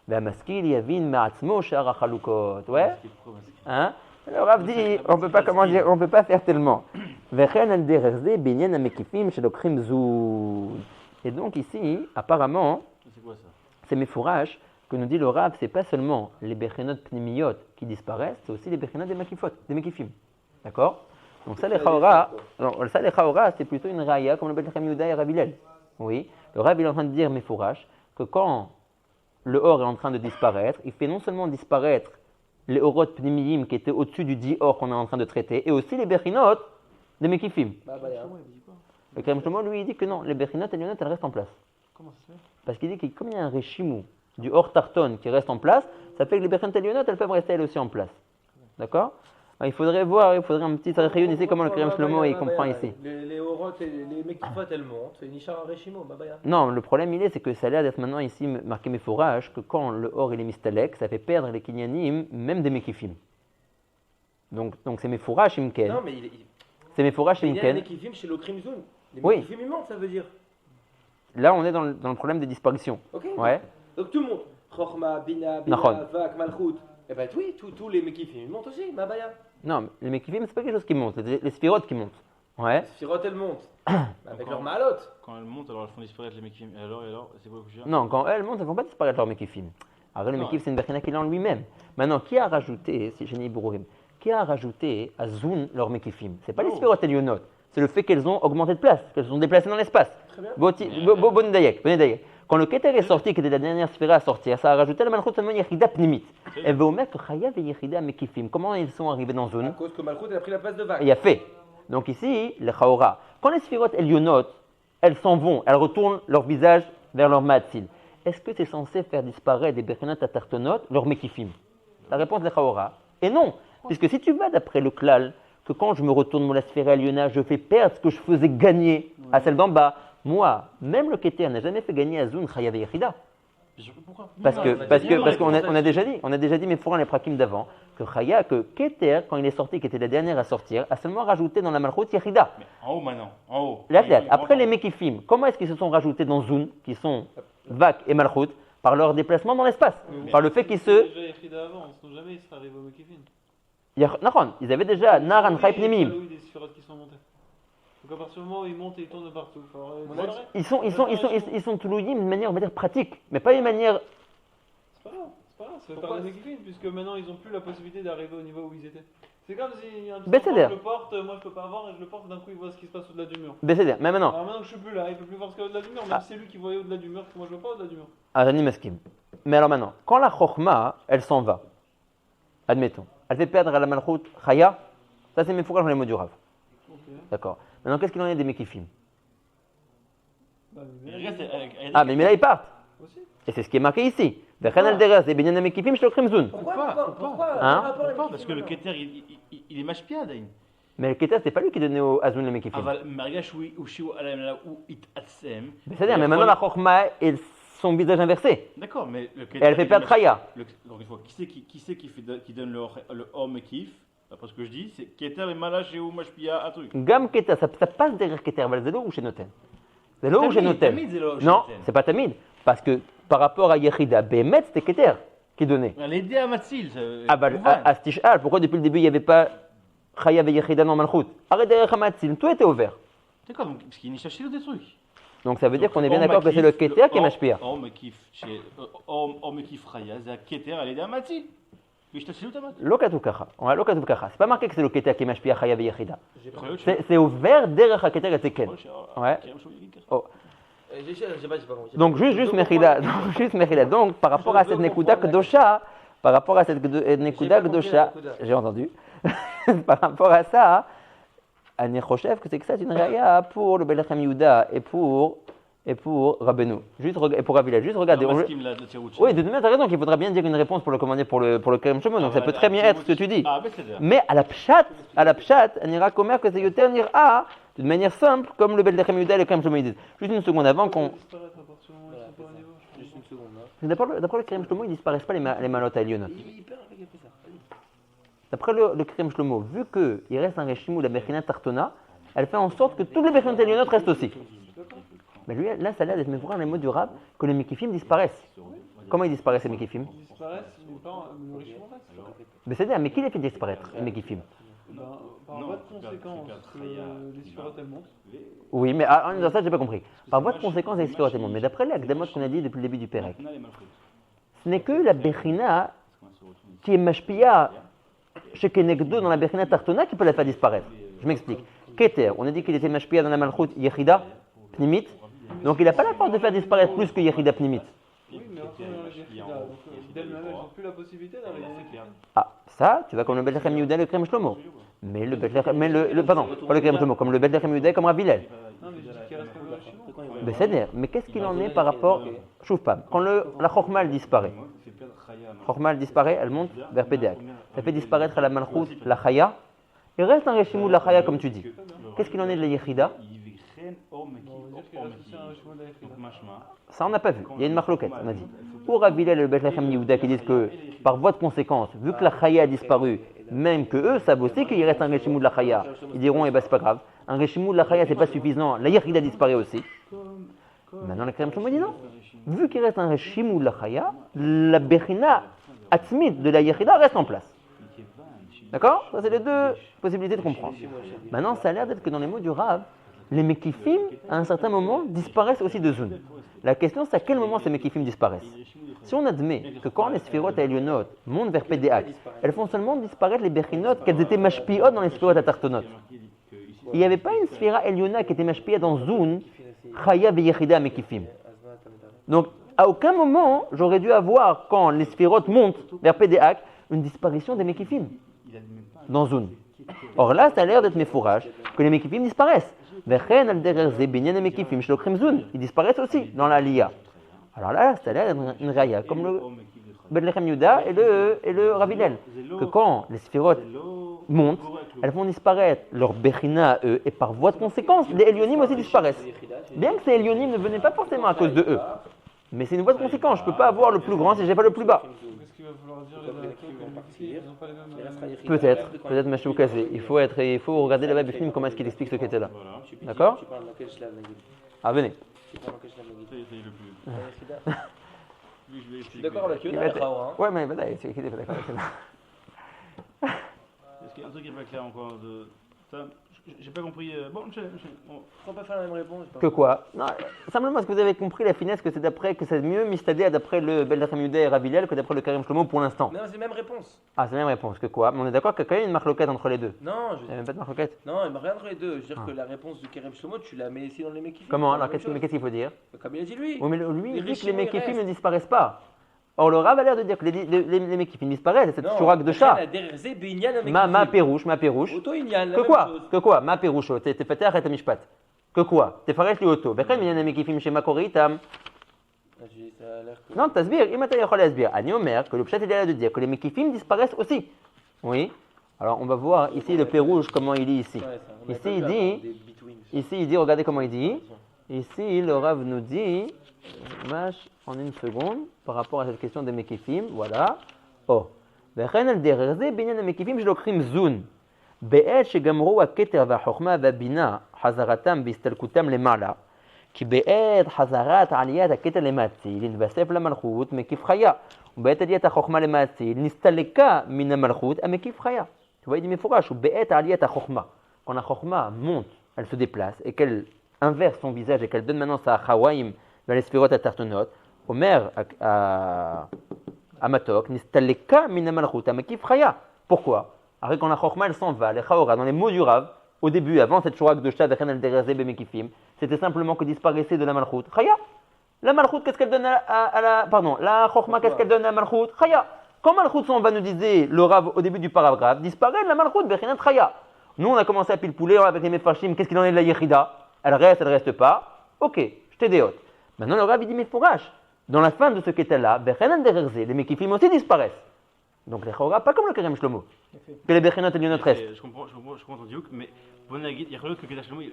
Ve'amaskil Yavin Ma'atzmo Shara Chalukot. Ouais? Hein? Le Rav dit, on peut pas faire tellement. Et donc ici, apparemment,
C'est quoi ça?
c'est Mefourash que nous dit le Rav, c'est pas seulement les Bechinot Pnimiyot qui disparaissent, c'est aussi les Bechinot des Mekifim. D'accord? Donc ça, les Chaora, c'est plutôt une Raya, comme le Beth Yehuda et Rav Hillel. Oui, le Rav il est en train de dire Mefourash que quand le Or est en train de disparaître, il fait non seulement disparaître les Orot Pnimiyim qui étaient au-dessus du 10 Or qu'on est en train de traiter, et aussi les Bechinot des Mekifim. Le Kerem Shlomo, lui, il dit que non, les Bechinot et Lyonot, elles restent en place.
Comment ça se fait?
Parce qu'il dit que comme il y a un Reshimou du Or Tarton qui reste en place, ça fait que les Bechinot et Lyonot, elles peuvent rester elles aussi en place. D'accord? Alors, il faudrait un petit réunion ici comment le Kerem Shlomo il comprend ici.
Les Orot et les Mekifot elles montent, c'est Nishar Reshimo, Babaya.
Non, le problème c'est que ça a l'air d'être maintenant ici marqué Mefourash que quand le Or il est Mistalek, ça fait perdre les Kinyanim, même des Mekifim. Donc c'est Mefourash Imken.
Non, mais
C'est Mefourash
il y a les
Imken.
Mekifim chez le Krimzoun. Les
Oui.
Mekifim ils montent, ça veut dire.
Là, on est dans le problème des disparitions.
Ok.
Ouais.
Donc tout le monde. Chochma, Bina,
Nachon.
Vak, Malchut. Eh ben oui, tous les Mekifim ils montent aussi, Babaya.
Non, les Mekifim, c'est pas quelque chose qui monte, c'est les sphirotes qui montent. Ouais.
Sphirot elles montent. Avec leur Maalot.
Quand elles montent, alors elles font disparaître les Mekifim. Et alors, c'est quoi le coucher?
Non, quand elles montent, elles ne font pas disparaître leurs Mekifim. Alors, le
Non.
Mekif, c'est une Bechina qu'il a en lui-même. Maintenant, qui a rajouté, si je n'ai Bourourim, qui a rajouté à Zoun leurs Mekifim? C'est pas les
Non.
sphirotes et Lyonot, c'est le fait qu'elles ont augmenté de place, qu'elles se sont déplacées dans l'espace.
Très bien.
Bon Dayek. Quand le Keter est sorti, qui était la dernière sphira à sortir, ça a rajouté la Malchut seulement Yechida Pnimit. Et Veomer que Chayav et Yechida Mekifim. Comment ils sont arrivés dans
À
Zoun?
cause que Malchut elle a pris la place de Vak.
Il y a fait. Donc ici, les Chaora. Quand les sphirotes Elionot, elles s'en vont, elles retournent leur visage vers leur Matzil. Est-ce que c'est censé faire disparaître des Bechinot à Tartonot, leur Mekifim? La réponse est Chaora. Et non, puisque si tu vas d'après le Klal, que quand je me retourne mon la sphère Eliona, je fais perdre ce que je faisais gagner à celle d'en bas. Moi, même le Keter n'a jamais fait gagner à Zoun Chayav et Yechida.
Pourquoi?
Parce
Non,
qu'on a déjà dit, mais Foran les prakim d'avant, que Keter, quand il est sorti, qui était la dernière à sortir, a seulement rajouté dans la Malchut Yechida.
Mais en haut maintenant, en haut.
Après les Mekifim, comment est-ce qu'ils se sont rajoutés dans Zoun, qui sont Vak et Malchut, par leur déplacement dans l'espace, par le fait qu'ils se...
Déjà Yechida avant, sinon jamais ils seraient arrivés au Mekifin.
Nachon, ils avaient déjà Naran Chayp Nemim.
Oui, des sphirotes qui sont montées. Donc à partir du moment où ils montent et ils tournent de partout.
Ils sont toulouïm d'une manière, on va dire, pratique, mais pas une manière...
C'est pas grave, ça fait parler des Mekifin, puisque maintenant ils n'ont plus la possibilité d'arriver au niveau où ils étaient. C'est comme si un petit
Besséder.
enfant, je le porte, moi je peux pas voir et je le porte, d'un coup il voit ce qui se passe au-delà du mur.
Bécéder, mais maintenant,
Alors maintenant que je suis plus là, il peut plus voir ce qu'il y a au-delà du mur, même si c'est lui qui voyait au-delà du mur, que moi je vois pas au-delà du mur.
Arani Meskim. Mais alors maintenant, quand la Chochma, elle s'en va, admettons, elle fait perdre à la malchout chaya, ça c'est Mefourach dans les mots du Rav.
Ok.
D'accord. Maintenant, qu'est-ce qu'il en est des Mekifim?
Bah,
Il reste avec-
Ah, mais là ils partent.
aussi.
Et c'est ce qui est marqué ici. Vechan al deras et binyan Mekifim shel Krimzun.
Pourquoi
Hein?
Pourquoi Parce que le Keter, il est mashpia, Dain.
Mais le Keter, c'est pas lui qui donnait au Azun les Mekifim.
אבל מהרגע שהוא התעצם,
C'est-à-dire, mais maintenant la Chokhma est son visage inversé.
D'accord, mais le Keter,
Et elle fait perdre Chaya.
Donc une fois, qui donne le homme kiff, d'après ce que je dis, c'est Keter et Malash et Mashpia, un truc.
Gam Keter, ça passe derrière Keter, mais c'est là où chez Noten. C'est là où chez Noten.
Tamid, c'est là où chez
Non,
Noten.
c'est pas Tamid. Parce que par rapport à Yechida, Behemet, c'était Keter qui donnait.
Elle a aidé à Matzil.
Ah bah, à Stishal, pourquoi depuis le début il n'y avait pas Chaya et Yechida dans Malchut? Arrête derrière Hamatzil, tout était ouvert.
D'accord, donc, parce qu'il n'y a cherché des trucs.
Donc ça veut dire qu'on est bien d'accord que c'est le Keter qui est Mashpia.
Homme kiff Chaya, c'est Keter, elle a aidé à Matzil. Mais je t'achète ta
Lokatu Kacha. On a Lokatu Kacha. C'est pas marqué que c'est le Keter qui est Mashpia, Chaya et Yechida.
mat.
C'est ouvert derrière Keter et Tekel. Ouais. Oh.
J'ai pas compris.
Donc juste Mechila. Donc juste Mechila. Donc par rapport à cette Nekuda Kdosha, par rapport à cette Nekuda Kdosha, j'ai entendu. Par rapport à ça, Ani Choshev que c'est que ça c'est une raya pour le Belechem Yehuda et pour Rabbeinu. Juste et pour Ravilel. Juste regardez. Oui, de toute manière, tu as raison qu'il faudra bien dire une réponse pour le commander pour le Kerem Shlomo. Donc ça peut très bien être ce que tu dis.
Ah, mais c'est
Mais à la pshat, on ira commer que c'est yoter nira d'une manière simple comme le Belechem Yehuda et le Kerem Shlomo ils disent. Juste une seconde avant qu'on.
Disparaître à partir du moment où ils sont pas au niveau.
Juste une seconde. Hein.
D'après le Kerem Shlomo, ils disparaissent pas les malotes à Elionot.
Il perd avec ça.
D'après le Kerem Shlomo, vu qu'il reste un régime où la Bechina Tartona, elle fait en sorte que toutes les Bechinot Elionot restent aussi. Mais lui, là, ça a l'air d'être mémoire les mots du Rab que les Mekifim disparaissent. Comment ils disparaissent les Mekifim?
Ils disparaissent, mais pas le richement reste.
Mais c'est-à-dire, mais qui les fait disparaître, les Mekifim?
Par voie de conséquence, les sphirotes elles montent.
Oui, mais dans ça, j'ai pas compris. Par voie de conséquence, les Sphirot montent. Mais d'après l'Akdamot qu'on a dit depuis le début du Pérec, ce n'est que la Bechina qui est Mashpia chez Kenegdo dans la Bechina Tartona qui peut la faire disparaître. Je m'explique. Keter, on a dit qu'il était Mashpia dans la Malchut Yechida, Pnimit. Donc il n'a pas la force de faire disparaître plus que Yechida Pnimit.
Oui, mais après, dans les Yechida, donc d'elles-mêmes, elles n'ont plus la possibilité d'arriver.
Ah, ça, tu vas comme le Belechem Yehuda et le Kerem Shlomo. Mais le Belechem, pardon, pas le Kerem Shlomo, comme le Belechem Yehuda et comme Ravilel.
Non, mais je dis qu'il reste comme le richement.
Mais c'est-à-dire, mais qu'est-ce qu'il en est par rapport, Choufpam, quand la Chokhma disparaît, Chokhma elle disparaît, elle monte vers Pédéak. Ça fait disparaître à la Malchut, la Chaya. Il reste un Réchimou de la Chaya comme tu dis. Qu'est-ce qu'il en est de la Yechida?
On va dire qu'il reste aussi un richement de la Yechida.
Ça, on n'a pas vu. Il y a une marloquette, on a dit. Pour Ravilel et le Belechem Yehuda qui disent que, par voie de conséquence, vu que la Chaya a disparu, même que eux savent aussi qu'il reste un Réchimou de la Chaya, ils diront, eh ben c'est pas grave. Un Réchimou de la Chaya, c'est pas suffisant. La Yechida disparaît aussi. Maintenant, le Kerem Shlomo dit non. Vu qu'il reste un Réchimou de la Chaya, la Bechina Atzmit de la Yechida reste en place. D'accord? Ça, c'est les deux possibilités de comprendre. Maintenant, ça a l'air d'être que dans les mots du Rav, les Mekifim, à un certain moment, disparaissent aussi de Zun. La question, c'est à quel moment ces Mekifim disparaissent. Si on admet que quand les Sphirot à Elionot montent vers Pédéak, elles font seulement disparaître les Bechinot qu'elles étaient Mashpiot dans les Sphirot à Tartonot. Il n'y avait pas une Sphira Eliona qui était Mashpiot dans Zun, Chaya Veyechida Mekifim. Donc, à aucun moment, j'aurais dû avoir, quand les Sphirot montent vers Pédéak, une disparition des Mekifim dans Zun. Or là, ça a l'air d'être méfourage que les Mekifim disparaissent. Vechen al derer ze binyan Mekifim shelo Krimzun, ils disparaissent aussi dans la Liya. Alors là, ça a l'air d'être une raya, comme le Belechem Yehuda et le Ravilel. Que quand les Sphirot montent, elles font disparaître leur Bechina à eux, et par voie de conséquence, les Elionim aussi disparaissent. Bien que ces Elionim ne venaient pas forcément à cause de eux. Mais c'est une voie de conséquence, je ne peux pas avoir le plus grand si je n'ai pas le plus bas.
Qu'est-ce qu'il va falloir dire les Anatolites, les Mekifim, ils n'ont pas les mêmes.
Peut-être Machou Kazé. Il faut regarder là-bas Bifnim comment est-ce qu'il explique ce qu'était là. D'accord?
Tu parles dans quel shlam Nagid?
Ah, venez.
Tu parles dans quel shlam Nagid?
C'est le plus.
Je suis d'accord avec eux,
Il va être-
d'accord.
Ouais, mais voilà, c'est qui n'est pas d'accord avec ça.
Est-ce qu'il y a un truc qui n'est pas clair encore de... Ça, j'ai pas compris. Bon,
On va pas faire la même réponse.
Que quoi? Non, simplement, est-ce que vous avez compris la finesse que c'est mieux mistadé d'après le Belechem Yehuda et Ravilel que d'après le Kerem Shlomo pour l'instant?
Non, c'est la même réponse.
Ah, c'est la même réponse. Que quoi? Mais on est d'accord qu'il y a quand même une marloquette entre les deux.
Non,
Il n'y a même pas de marloquette.
non, il m'a rien entre les deux. Je veux dire
Ah.
que la réponse du Kerem Shlomo, tu la mets ici dans les Mekifim.
Comment?
c'est la
Alors,
même
mais
chose.
qu'est-ce qu'il faut dire?
Comme il a dit lui.
Oui, mais lui, il dit que les
Richimou, il
Mekifim
reste.
ne disparaissent pas. Or, le Rav a l'air de dire que les Mekifim disparaissent, cette Shura Gdosha. Ma Pérouche. Que quoi? Que quoi? Ma Pérouche, t'es fait arrêter Mishpat. Que quoi? T'es faresh li auto. Bechen minyan Mekifim chez Makoritam. Non, t'asbir, imata yachol asbir. Ani Omer, que le Pshat il est là de dire que les Mekifim disparaissent aussi. Oui. Alors, on va voir ici le Pérouche, comment il dit ici. Ici, il dit, regardez comment il dit. Ici, le Rav nous dit, en une seconde, par rapport à cette question des Mekifim, voilà. Oh. וכן על דרך זה בעניין המקיפים שלוקחים זון, בעת שגמרו הכתר והחוכמה והבינה חזרתם והסתלקותם למעלה, כי בעת חזרת עליית הכתר למעציל, נתווסף למלכות מקיף חיה, ובעת עליית החוכמה למעציל, נסתלקה מן המלכות המקיף חיה. Tu vois, il dit מפורש, ובעת עליית החוכמה, quand la chokma monte, elle se déplace, et qu'elle inverse son visage, et qu'elle donne maintenant sa chawaim vers les sphérotes à tartonotes, Omer à Matok, Nistaleka minamalchut, Amakif Chaya. Pourquoi? Après, quand la chokma elle s'en va, les chaora, dans les mots du Rav, au début, avant cette Shura Gdosha, Vechen el Derezé Bemekifim, c'était simplement que disparaissait de la malchut. Chaya. La malchut, qu'est-ce qu'elle donne à la. Pardon, la chokma, qu'est-ce qu'elle donne à la malchut? Chaya. Quand malchut s'en va, nous disait le Rav au début du paragraphe, disparaît la malchut, Vechen Chaya. Nous, on a commencé à pile poulet avec les Mefarshim, qu'est-ce qu'il en est de la Yechida? Elle reste pas? Ok, je t'ai déhote. Maintenant, le Rav, il dit, mais fourrage. Dans la fin de ce qu'était-là, les Mekifim aussi disparaissent. Donc les Chora, pas comme le Kerem Shlomo. Que les Bechenot et Lionot restent.
Je comprends ton diouk, mais pour il y a que Keter Shlomo, il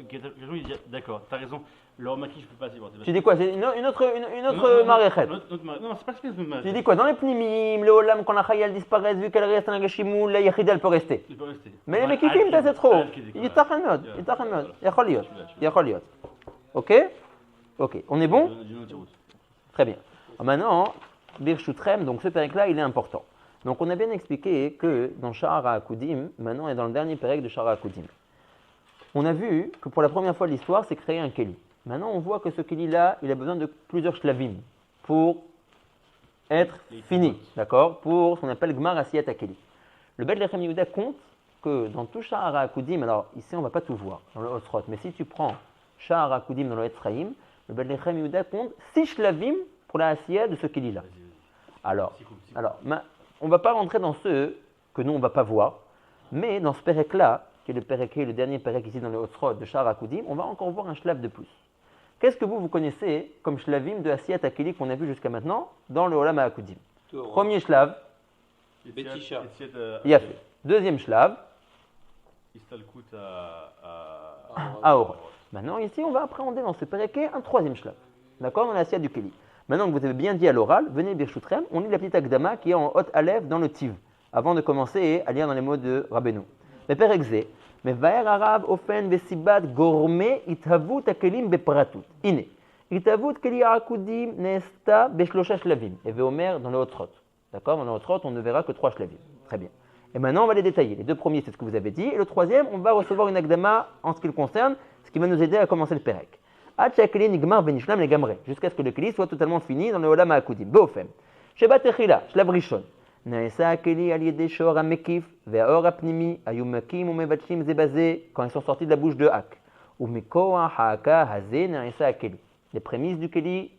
dit d'accord, t'as raison, le Maki je peux pas s'y voir.
Tu dis quoi? C'est une autre maréchet.
Non, c'est pas ce que je me
Tu dis quoi? Dans les Pnimim, le Olam, quand la Chayal disparaît, vu qu'elle reste en Agashimou, la Yechida elle peut rester. Mais les Mekifim, c'est trop. Il est tachanod. Yachol. Ok? Ok, on est bon? Très bien. Maintenant, Birchutrem, donc ce pérec-là, il est important. Donc on a bien expliqué que dans Sha'ara Akudim, maintenant et dans le dernier pérec de Sha'ara Akudim, on a vu que pour la première fois de l'histoire, c'est créé un Keli. Maintenant, on voit que ce Keli-là, il a besoin de plusieurs shlavim pour être fini, d'accord? Pour ce qu'on appelle Gmar Asiyat HaKeli. Le Beth Lechem Yehuda compte que dans tout Sha'ara Akudim, alors ici on ne va pas tout voir dans le Osrot, mais si tu prends Sha'ara Akudim dans le Etzraïm, le Beth Lechem Yehuda compte 6 shlavim pour la Asiyat de ce Keli-là. Alors, on ne va pas rentrer dans ceux que nous on ne va pas voir, mais dans ce pérec-là, qui est le pérec, le dernier pérec ici dans le Osrot de Sha'ara Akudim, on va encore voir un shlav de plus. Qu'est-ce que vous connaissez comme shlavim de Asiyat HaKeli qu'on a vu jusqu'à maintenant dans le Olam HaAkudim? Premier shlav,
Betisha.
il a fait. Deuxième shlav,
Istalkut
à Orot. Maintenant, ici, on va appréhender dans ce péréké un troisième shlav. D'accord? Dans l'Asiyat du Keli. Maintenant que vous avez bien dit à l'oral, venez Birchutrem, on lit la petite Akdama qui est en haute Aleph dans le Tiv, avant de commencer à lire dans les mots de Rabbeinu. Mais Perek mais Vaer Arav Ofen Vesibat Gourmet Ithavut Akelim Bepratut. Ine. Ithavut Keli Akudim Nesta Beshlosha Shlavim. Et Veomer dans le Hotrot. D'accord? Dans le Hotrot, on ne verra que 3 shlavim. Très bien. Et maintenant, on va les détailler. Les 2 premiers, c'est ce que vous avez dit. Et le troisième, on va recevoir une Akdama en ce qui le concerne, ce qui va nous aider à commencer le Perek. Jusqu'à ce que le Keli soit totalement fini dans le Olam HaAkudim. Beofem. Sheba Techila, Shlav Rishon. Naesa HaKeli al yedei Shor HaMekif ve'Aor HaPnimi Ayu Makim u'Mevachim ze baze quand ils sont sortis de la bouche de Hak. U'Mekoach Ha'aka Hazeh Naesa HaKeli. Les prémices du Keli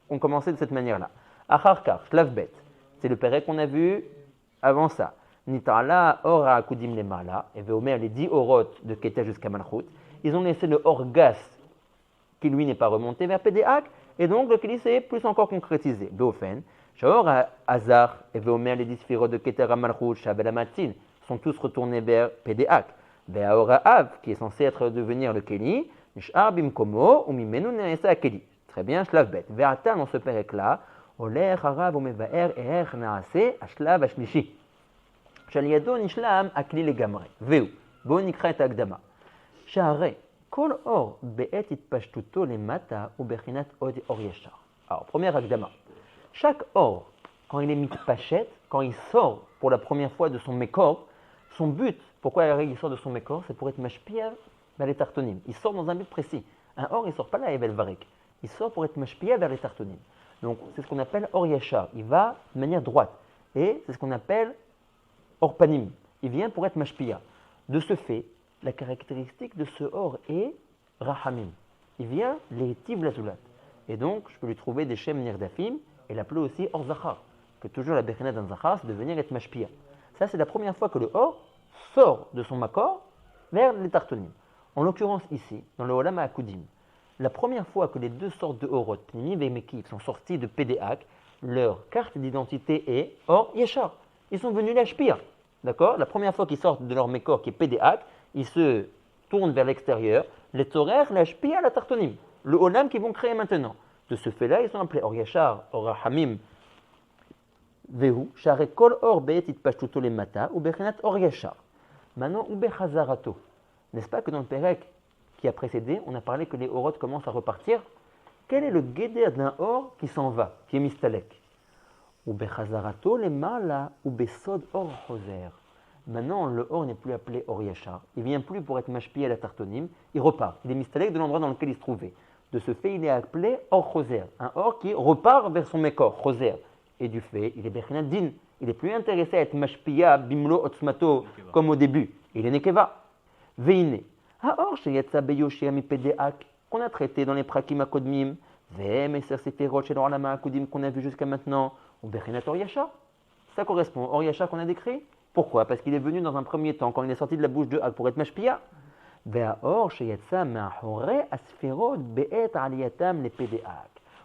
ont commencé de cette manière-là. Acharkar, Shlav Bet. C'est le Perek qu'on a vu avant ça. Nita'ala Or HaAkudim Lemala. Et Veomer les 10 Orot de Keter jusqu'à Malchut. Ils ont laissé le Orgas qui lui n'est pas remonté vers Pédéak, et donc le Keli s'est plus encore concrétisé. Beofen, Shaor Hazar et Veomer les 10 sphérotes de Keter Malchut, Shavel Amatzin, sont tous retournés vers Pédéak. Ve'aor Av, qui est censé devenir le Keli, Nishar Bimkomo, ou Mimenu Naesa Keli. Très bien, Shlav Bet. Ve'ata dans ce pérec-là, Oler Harav Omevaer Eher Naase, Ashlav Ashlishi. Shaliado Nishlam Akli Legamre. Veu, Bo Nikra et Agdama. Shahare. Kol or be'et itpashtuto lemata ou bechinat od or yeshar. Alors, première Akdama. Chaque or, quand il est mitpachet, quand il sort pour la première fois de son mékor, son but, pourquoi il sort de son mékor, c'est pour être mashpia vers les tartonim. Il sort dans un but précis. Un or, il ne sort pas là Evel Varek. Il sort pour être mashpia vers les tartonim. Donc, c'est ce qu'on appelle or yeshar. Il va de manière droite. Et c'est ce qu'on appelle or panim. Il vient pour être mashpia. De ce fait, la caractéristique de ce or est Rahamim. Il vient les Tiv Lazulat. Et donc, je peux lui trouver des Shem Nirdafim et l'appeler aussi Or Zachar. que toujours la Bechénat d'un Zachar, c'est de venir être mashpia. Ça, c'est la première fois que le or sort de son makor vers les tartonim. En l'occurrence ici, dans le Olam HaAkudim, la première fois que les deux sortes de orot, Pnimi et Mekif, sont sortis de Pédéak, leur carte d'identité est Or Yeshar. Ils sont venus l'ashpia. D'accord? La première fois qu'ils sortent de leur Mekor qui est Pédéak, ils se tournent vers l'extérieur, les Torer, l'ashpia, la tartonim. Le Olam qu'ils vont créer maintenant. De ce fait-là, ils sont appelés Or Yeshar, Or Rahamim, Vehu, Share Kol Or Be'et Itpashtuto le Mata, ou Bechenat Or Yeshar. Maintenant, ou Bechazarato. N'est-ce pas que dans le Pérec qui a précédé, on a parlé que les Orot commencent à repartir? Quel est le guéder d'un or qui s'en va, qui est mistalek? Ou Bechazarato le Mala, ou Besod Or Choser. Maintenant, le or n'est plus appelé Or Yashar. Il vient plus pour être mashpi à la tartonim, il repart. Il est mistalek de l'endroit dans lequel il se trouvait. De ce fait, il est appelé Or Choser, un or qui repart vers son Mekor, Choser. Et du fait, il est Bechinat Din. Il n'est plus intéressé à être mashpiya bimlo otzmato comme au début. Il est nekeva. Veine. Haor sheyatsa beyoshia mi pedeak qu'on a traité dans les prakim akodmim. Ve'em eser seferot shel olam ha'akudim qu'on a vu jusqu'à maintenant. Ou Bechinat Or Yashar. Ça correspond au Or Yashar qu'on a décrit. Pourquoi? Parce qu'il est venu dans un premier temps, quand il est sorti de la bouche de Hak pour être mashpiya. Ve'aor sheyatsa ma'hore asferot be'et aliyatam le pedeak.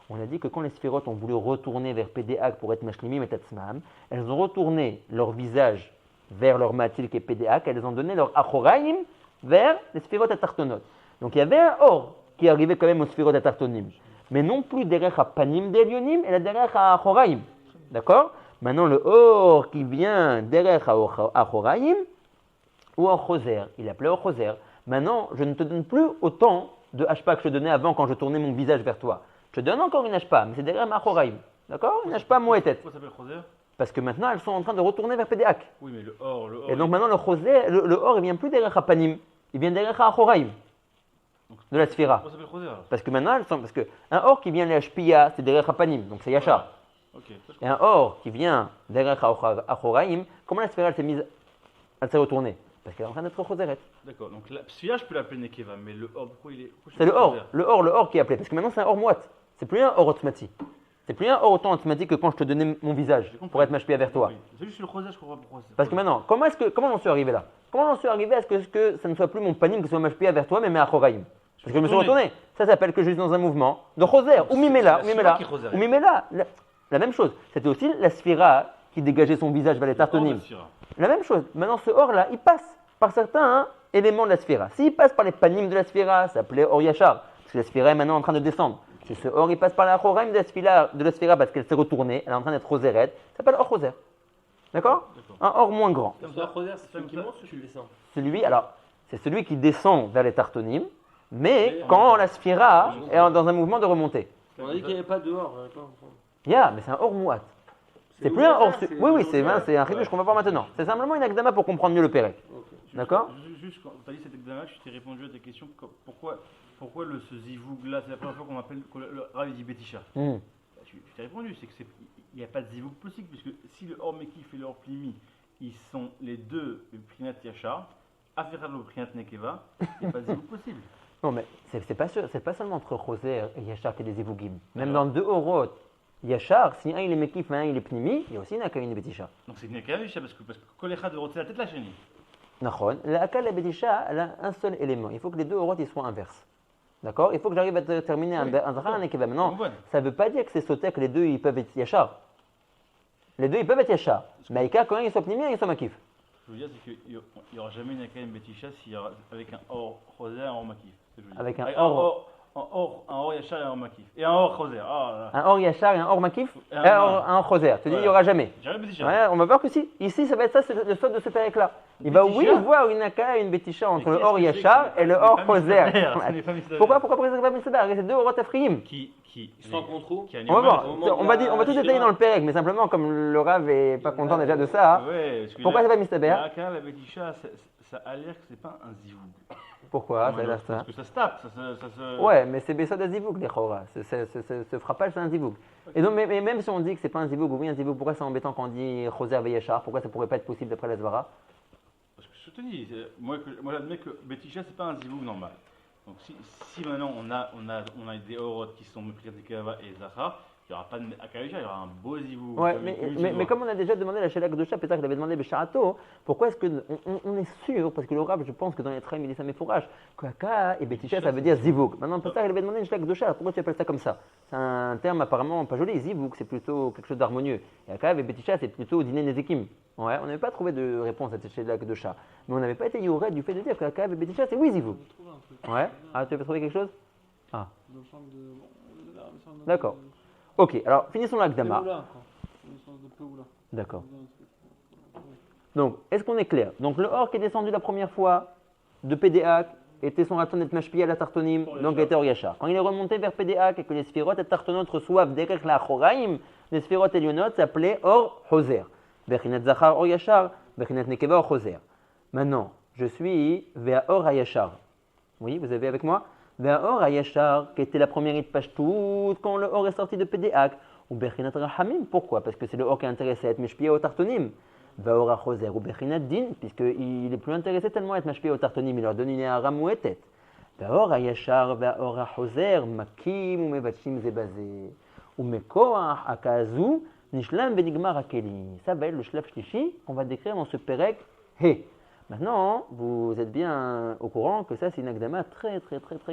On a dit que quand les sphérotes ont voulu retourner vers Pédéak pour être Mashlimim et Tatzmam, elles ont retourné leur visage vers leur matil qui est Pédéak, elles ont donné leur Achoraim vers les sphérotes atartonot. Donc il y avait un or qui arrivait quand même aux sphérotes atartonim, mais non plus derrière à Panim d'Elionim et derrière à Achoraim. D'accord? Maintenant le or qui vient derrière à Achoraim ou à Choser, il appelait Or Choser. Maintenant je ne te donne plus autant de hashpa que je te donnais avant quand je tournais mon visage vers toi. Je te donne encore une hashpa, mais c'est derrière ma choraim. D'accord? Une hashpa moetet.
Pourquoi ça s'appelle Choser?
Parce que maintenant, elles sont en train de retourner vers Pédéak.
Oui, mais le or.
Et donc maintenant, le choser, le or, il vient plus derrière Panim. Il vient derrière choraim de la sphira.
Pourquoi ça s'appelle Choser?
Parce que maintenant, elles sont. Parce qu'un or qui vient les hashpiya, c'est derrière Panim. Donc c'est Yachar.
Ok.
Et un or qui vient derrière choraim, comment la sphira, elle s'est mise. Elle s'est retournée? Parce qu'elle est en train d'être choseret.
D'accord. Donc celui-là, je peux l'appeler Nekeva, mais le or, pourquoi il est.
C'est le or. Le or qui est appelé. Parce que maintenant, c'est un or moite. C'est plus un or automati. C'est plus un or autant automatique que quand je te donnais mon visage pour être mashpia vers toi.
C'est juste le Choser, je comprends pas pourquoi.
Parce que maintenant, comment j'en suis arrivé là? Comment j'en suis arrivé à ce que ça ne soit plus mon panim qui soit mashpia vers toi, mais mes achoraim? Parce que je me suis retourné. Ça s'appelle que je suis dans un mouvement de choser, ou mimela, ou mimela. La même chose. C'était aussi la sphira qui dégageait son visage vers les tartonim. La même chose. Maintenant, ce or-là, il passe par certains éléments de la sphira. S'il passe par les panim de la sphira, ça s'appelait Or Yashar. Parce que la sphira est maintenant en train de descendre. Si ce or, il passe par la choraim de la sphira parce qu'elle s'est retournée, elle est en train d'être choseret, ça s'appelle Or Choser. D'accord? Un or moins grand.
Le Or Choser, c'est celui qui monte ou qui descend?
C'est celui qui descend vers les tartonim, mais quand la sphira est dans un mouvement de remontée.
On a dit qu'il n'y avait pas de or.
Mais c'est un or moite. C'est plus un or. Oui, c'est un chidouche qu'on va voir maintenant. C'est simplement une akdama pour comprendre mieux le Pérec. D'accord?
Juste quand tu as dit cette examen, je t'ai répondu à ta question. Pourquoi ce zivoug là, c'est la première fois qu'on appelle le Rav dit Betisha. Je t'ai répondu, c'est qu'il n'y a pas de zivoug possible, puisque si le Or Mekif et le Or Plimi, ils sont les deux le Prinat Yachar, affaire le Prinat Nekeva, il n'y a pas de zivoug possible.
Non, mais c'est pas sûr, c'est pas seulement entre Choser et Yachar qu'il y a des zivougim. Même dans deux orot, Yachar, si un il est Mekif et un il est Pnimi, il y a aussi une Akal et une Betisha.
Donc c'est une Akal et parce que Kolecha de roter la tête la chaîne.
Nachon, la Akal et la Betisha, elle a un seul élément. Il faut que les deux orot ils soient inverses. D'accord? Il faut que j'arrive à terminer un Zahar, un Nekeva. Maintenant, ça ne veut pas dire que c'est sauté que les deux ils peuvent être Yachar. Les deux ils peuvent être Yachar. Mais Aïka, quand ils sont Pnimi, ils sont Makif.
Ce que je veux dire, c'est qu'il n'y aura jamais une Akal et une Betisha avec un Or Choser et un Or Makif.
Avec un
Or Yachar et un Or Makif. Et un Or Choser.
Un Or Yachar et un Or Makif et un Or Choser. Tu dis, il n'y aura jamais. Ouais, on va voir que si. Ici, ça va être ça, c'est le sort de ce Pérec-là. Il va oui voir une Aka et une Betisha entre le Or Yachar et le Or Choser. Pourquoi c'est pas Mitzvah? C'est deux Orot Afriyim.
Qui
se rencontrent où?
On va voir. On va tout détailler dans le Pérec, mais simplement, comme le Rav n'est pas content déjà de ça, pourquoi c'est pas Mitzvah?
La Aka, la Betisha, ça a l'air que c'est pas un zivoug.
Pourquoi? Ça
parce que ça se tape, ça se...
Ouais, mais c'est Bessod à Zivoug, les Chora. Ce frappage, c'est un Zivoug. Et donc, mais même si on dit que c'est pas un Zivoug, ou oui un Zivoug, pourquoi c'est embêtant quand on dit Choser Veyachar? Pourquoi ça pourrait pas être possible d'après la Zvara?
Parce que je te dis, moi j'admets que Betisha, c'est pas un Zivoug normal. Donc si maintenant on a des Orot qui sont Meprir Dekava et Zahar, Il n'y aura pas de Akarisha, il y aura un beau zivou.
Ouais, mais comme on a déjà demandé la Shelak de Chat, peut-être qu'il avait demandé Bécharato, pourquoi est-ce qu'on est sûr, parce que le Rav, je pense que dans les trains, il dit ça, mais fourrage, que Aka et Betisha, ça veut dire Zivouk. Maintenant, peut-être qu'il avait demandé une Shelak de Chat, pourquoi tu appelles ça comme ça? C'est un terme apparemment pas joli, Zivouk, c'est plutôt quelque chose d'harmonieux. Et Aka et Betisha, c'est plutôt Dîner Nezekim. Ouais, on n'avait pas trouvé de réponse à cette Shelak de Chat. Mais on n'avait pas été youré du fait de dire que Aka et Betisha, c'est oui Zivouk. Ouais, ah, tu avais trouvé quelque chose? Ah. D'accord. Ok, alors finissons l'Akdama. D'accord. Donc, est-ce qu'on est clair? Donc, le or qui est descendu la première fois de PDAC était son raton d'être mashpi à la tartonim, donc il était or yachar. Quand il est remonté vers PDAC et que les sphirotes et tartonot reçoivent derech la choraim, les sphirotes elionot s'appelaient or hoser. Bechinat zachar or yachar, bechinat nekeva or hoser. Maintenant, je suis vers or hayachar. Oui, vous avez avec moi? Vers or hayachar, qui était la première itpashtout quand le or est sorti de PDAC. Ou Bechinat Rahamim, pourquoi? Parce que c'est le or qui est intéressé à être mashpié au tartonim. Vaora Choser ou Bechinat Din, puisqu'il est plus intéressé tellement à être mashpié au tartonim, il leur donne une aram ou etet. Vaora Yachar, Vaora Choser, Makim ou Mevachim Zebazé. Ou Mekoach Akazu, Nishlam Benigmar Akeli. Ça va être le shlaf shlishi qu'on va décrire dans ce perek He. Maintenant, vous êtes bien au courant que ça c'est une akdama très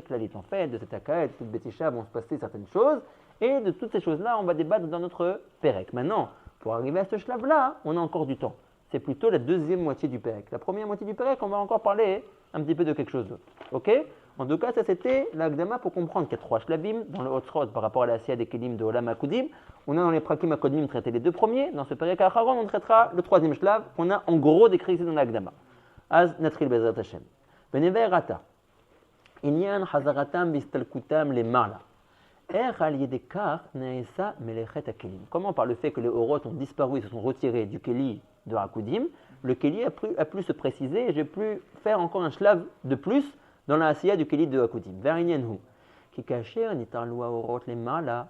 clalite. En fait, de cet aka et de cette betisha vont se passer certaines choses. Et de toutes ces choses-là, on va débattre dans notre Pérec. Maintenant, pour arriver à ce shlav-là, on a encore du temps. C'est plutôt la deuxième moitié du Pérec. La première moitié du Pérec, on va encore parler un petit peu de quelque chose d'autre. Ok? En tout cas, ça c'était l'Agdama pour comprendre qu'il y a 3 shlavim dans le Hotzrot par rapport à la Siya des Kelim de Olam HaKudim. On a dans les Prakim HaKodim traité les 2 premiers. Dans ce Pérec Acharon, on traitera le 3e shlav qu'on a en gros décrit ici dans l'Agdama. Az Natril Bezrat Hashem. Benever Rata. Inyan Hazaratam Bistalkutam le Marla. Comment par le fait que les Orot ont disparu et se sont retirés du Keli de Hakudim, le Keli a pu se préciser et j'ai pu faire encore un shlav de plus dans la Asiya du Keli de Hakudim. Verinyenhu. Ki kasher nitarlua Orot le mala,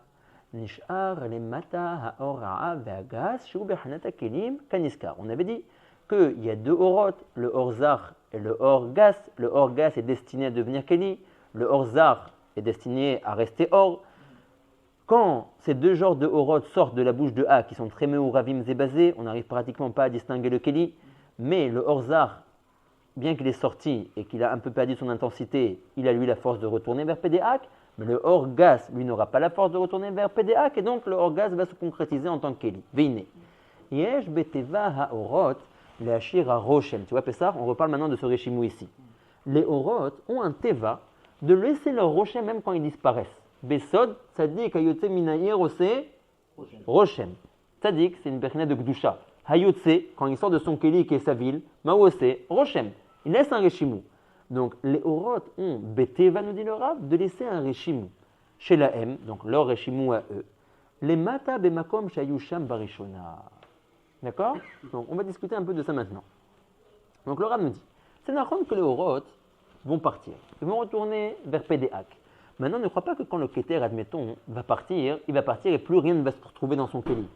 nishar le mata haoraa ve'agas shu behanat kelim kaniskar. On avait dit qu'il y a 2 Orot, le Orzar et le Orgas. Le Orgas est destiné à devenir Keli, le Orzar est destiné à rester Or. Quand ces 2 genres de Orot sortent de la bouche de A, qui sont très Ravim Zébazé, on n'arrive pratiquement pas à distinguer le Keli, mais le Orzar, bien qu'il est sorti et qu'il a un peu perdu son intensité, il a lui la force de retourner vers PDAC, mais le Orgas, lui, n'aura pas la force de retourner vers PDAC, et donc le Orgas va se concrétiser en tant que Keli. Veine. Yesh beteva ha-orot, le hachir ha-roshem. Tu vois, Pessar, on reparle maintenant de ce Réchimou ici. Les Orot ont un teva de laisser leur roshem même quand ils disparaissent. Besod, tzadik, hayotse minayir ose, roshem. Tzadik, c'est une berchina de Gdusha. Hayotse, quand il sort de son keli qui est sa ville, maose, roshem. Il laisse un réchimou. Donc, les orot ont beteva, nous dit le Rav, de laisser un réchimou. Chez la M, donc leur réchimou à eux. Les mata bemakom shayusham barishona. D'accord? Donc, on va discuter un peu de ça maintenant. Donc, le Rav nous dit, c'est narron que les orot vont partir. Ils vont retourner vers PDAC. Maintenant, ne crois pas que quand le Keter, admettons, va partir, il va partir et plus rien ne va se retrouver dans son Keli.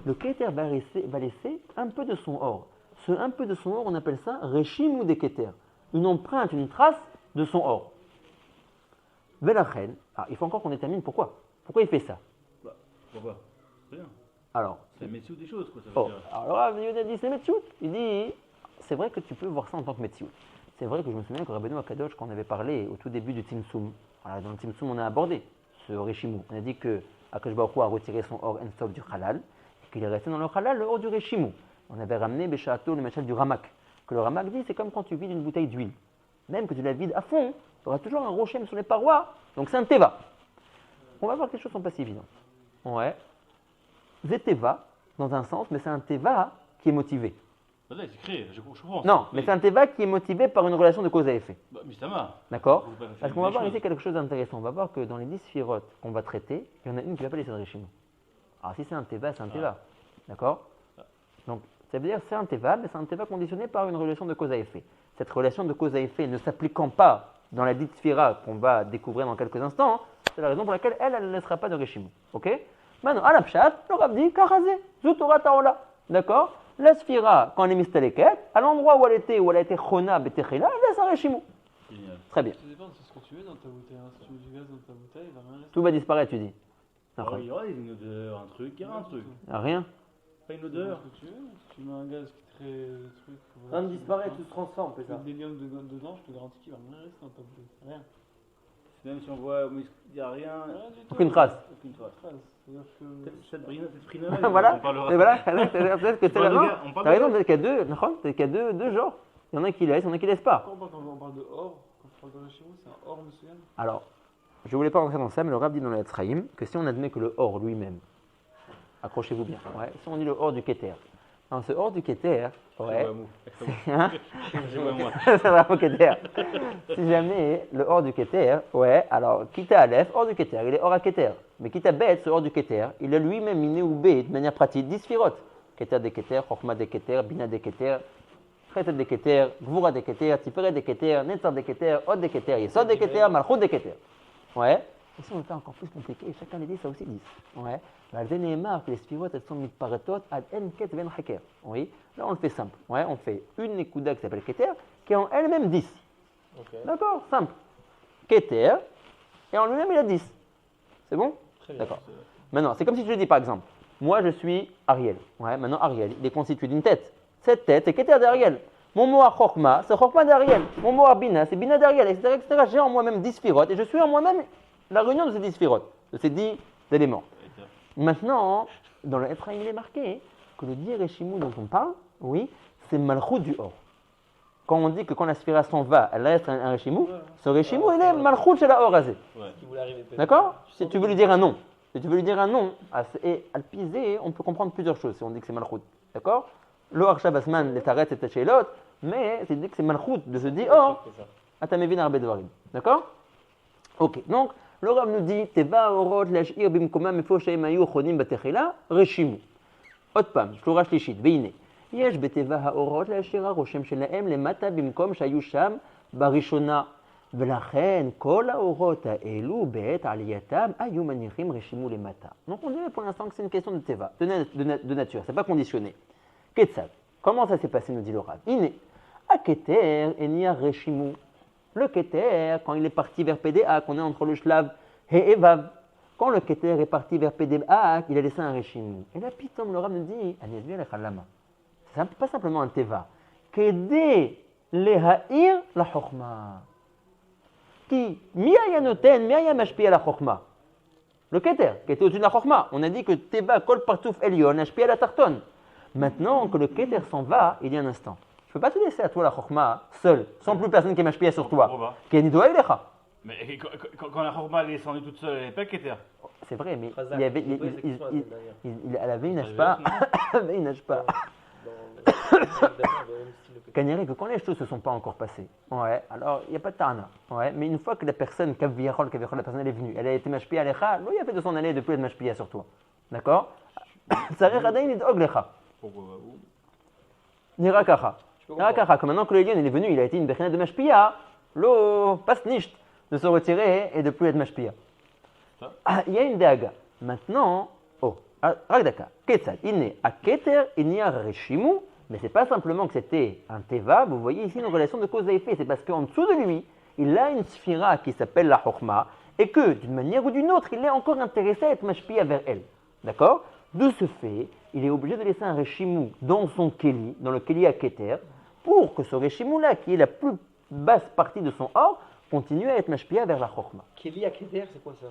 Le Keter va laisser un peu de son or. Ce un peu de son or, on appelle ça Réchim ou des Keter. Une empreinte, une trace de son or. Velachen, il faut encore qu'on détermine pourquoi. Pourquoi il fait ça?
Pourquoi? C'est rien.
Alors,
c'est Metsiout des choses, quoi, ça veut dire.
Alors, il a dit c'est Metsiout. Il dit, c'est vrai que tu peux voir ça en tant que Metsiout. C'est vrai que je me souviens que Rabbeinu Akadosh, quand on avait parlé au tout début du Tzimtzum, voilà, dans le Tzimtzum, on a abordé ce Réchimou. On a dit que Akadosh Baruch Hu a retiré son or en-sof du Halal, et qu'il est resté dans le Halal, le or du Réchimou. On avait ramené Béchato, le machal du Ramak. Que le Ramak dit, c'est comme quand tu vides une bouteille d'huile. Même que tu la vides à fond, tu auras toujours un rochem sur les parois, donc c'est un Teva. On va voir quelque chose qui n'est pas si évident. Ouais. C'est Teva, dans un sens, mais c'est un Teva qui est motivé.
Bah là, c'est créé, je comprends.
Non, mais c'est un Teva qui est motivé par une relation de cause à effet.
Bah, mais ça va.
D'accord? Parce qu'on va voir ici quelque chose d'intéressant. On va voir que dans les 10 sphirotes qu'on va traiter, il y en a une qui va pas laisser de Réchimou. Alors si c'est un Teva, c'est un Teva. D'accord? Donc ça veut dire que c'est un Teva, mais c'est un Teva conditionné par une relation de cause à effet. Cette relation de cause à effet ne s'appliquant pas dans la dite sphira qu'on va découvrir dans quelques instants, c'est la raison pour laquelle elle ne laissera pas de Réchimou. Ok? Maintenant, à la pshat, le Rav dit Karazé, Zutora Taola. D'accord? La sphira, quand elle est mistaleket, à l'endroit où elle a été chona betechila, elle laisse un réchimou. Très bien.
Ça dépend de ce que tu mets dans ta bouteille. Si tu mets du gaz dans ta bouteille, il va rien rester.
Tout va disparaître, tu dis.
Alors, il y aura une odeur, un truc, il y aura un truc.
Rien.
Pas une odeur.
Ce que tu veux. Si tu mets un gaz qui crée le truc.
Rien ne disparaît, tout se transforme, c'est
Tu mets
ça.
de l'hélium dedans, je te garantis qu'il va rien rester dans ta bouche. Rien.
Même si on voit, il n'y a rien.
Rien du tout.
Aucune trace.
Aucune trace.
C'est-à-dire que.
Cette frina,
Voilà.
on parlera.
Et voilà, peut-être que c'est
parle de
là.
gaz, on parle
T'as
de
raison,
gaz.
peut-être qu'il y a deux, d'accord, peut-être qu'il y a deux genres. Il y en a qui laissent, il y en a qui laissent pas.
Quand on parle de or, quand on parle de Hashimo, c'est un or, monsieur Yann.
Alors, je voulais pas rentrer dans ça, mais le Rav dit dans le Etzraïm que si on admet que le or lui-même, accrochez-vous bien, ouais, si on dit le or du Keter, dans ce or du Keter, ouais, hein,
J'ai pas moi.
ça va au Keter. Si jamais le or du Keter, ouais, alors Kita Aleph, or du Keter, il est or à Keter. Mais Kita Bet, ce or du Keter, il a lui-même miné ou B de manière pratique 10 sphirotes. Keter des Keter, Chokhma des Keter, Bina des Keter, Chetet des Keter, Gvura des Keter, Tiferet des Keter, Netzar des Keter, Od des Keter, Yesod des Keter, Malchut des Keter. Ouais. Et si on le fait encore plus compliqué, chacun des 10, ça aussi 10. Ouais. Al Zeneemar, que les sphirotes, elles sont mitparetot ad en ket ven haker. Oui. Là, on le fait simple. Ouais. On fait une nekuda qui s'appelle Keter, qui est en elle-même 10.
Ok.
D'accord, simple. Keter, et en lui-même, il a 10. C'est bon?
Très bien.
D'accord. Maintenant, c'est comme si je te dis par exemple, moi je suis Ariel. Ouais, maintenant Ariel, il est constitué d'une tête. Cette tête est Keter d'Ariel. Mon mot à Chokma, c'est Chokma d'Ariel. Mon mot à Bina, c'est Bina d'Ariel, etc., etc. J'ai en moi-même 10 sphirotes et je suis en moi-même la réunion de ces 10 sphirotes, de ces 10 éléments. Maintenant, dans le Ephraim, il est marqué que le dir Eshimou dont on parle, oui, c'est Malchut du Or. Quand on dit que quand la sphira s'en va, elle reste un Reshimou, ce Reshimou, il est Malchut chez la Orazé.
Qui voulait arriver peut-être.
D'accord? Si tu veux lui dire un nom, si tu veux lui dire un nom, et à le piser, on peut comprendre plusieurs choses si on dit que c'est Malchut. D'accord? Lo Arsha Basman, les Taret, c'est chez l'autre, mais c'est dit que c'est Malchut de se dire, oh,
C'est ça.
Atamevin Arbe Dvarim. D'accord? Ok, donc le Rav nous dit, Teva Orot Lashir Bimkoma Mefo Sheim Ayu Chodim Batechila, Reshimu. עוד פעם, שלורה שלישית, והנה, יש בטבע האורות להשאיר הרושם שלהם למטה במקום שהיו שם בראשונה, ולכן כל האורות האלו בעת עלייתם היו מניחים רשימו למטה. Donc on dirait pour l'instant que c'est une question de teva, de nature, c'est pas conditionné. Ketzad, comment ça s'est passé, nous dit le Rav? Iné, à Keter, Enia Reshimu. Le Keter, quand il est parti vers PDA, qu'on est entre le Shlav et Evav, quand le Keter est parti vers PDA, il a laissé un Reshimu. Et là, Pitom, le Rav nous dit, c'est pas simplement un Teva. Kede lehaïr la Chokhma. Qui, miaya noten, miaya mashpia la Chokhma. Le Keter, qui était au-dessus de la Chokhma. On a dit que Teva kol partouf elion, mashpia la Tarton. Maintenant que le Keter s'en va, il y a un instant. Je ne peux pas te laisser à toi la Chokhma, seul, sans plus personne qui mashpia sur toi. Qui est nidoa ilecha.
Mais quand la Chorma elle est descendue toute seule, elle n'est pas Keter.
C'est vrai, mais
Razak,
il y avait,
j'ai posé cette question la semaine dernière.
elle avait une ashpa. Elle avait une ashpa. Kaniré, que quand les choses ne se sont pas encore passées, ouais, alors il n'y a pas de tarna. Ouais, mais une fois que la personne, Kavviachol, la personne elle est venue, elle a été mashpia alecha, il a fait de s'en aller de plus être mashpia sur toi. D'accord? Sareh Adain est oglecha.
Pourquoi?
Nirakacha. Nirakacha, que maintenant que le lion il est venu, il a été une bechina de mashpia, lo pas nicht de se retirer et de plus être mashpia. Il y a une daga. Maintenant, oh, Ragdaka, Ketzad, il n'est à Keter, il n'y a Reshimu, mais c'est pas simplement que c'était un Teva, vous voyez ici une relation de cause à effet, c'est parce qu'en dessous de lui, il a une sphira qui s'appelle la Chokhma, et que d'une manière ou d'une autre, il est encore intéressé à être mashpia vers elle. D'accord? De ce fait, il est obligé de laisser un Reshimu dans son Keli, dans le Keli à Keter, pour que ce Reshimu-là, qui est la plus basse partie de son or, continue à être mashpia vers la Chokhma.
Keli à Keter, c'est quoi ça?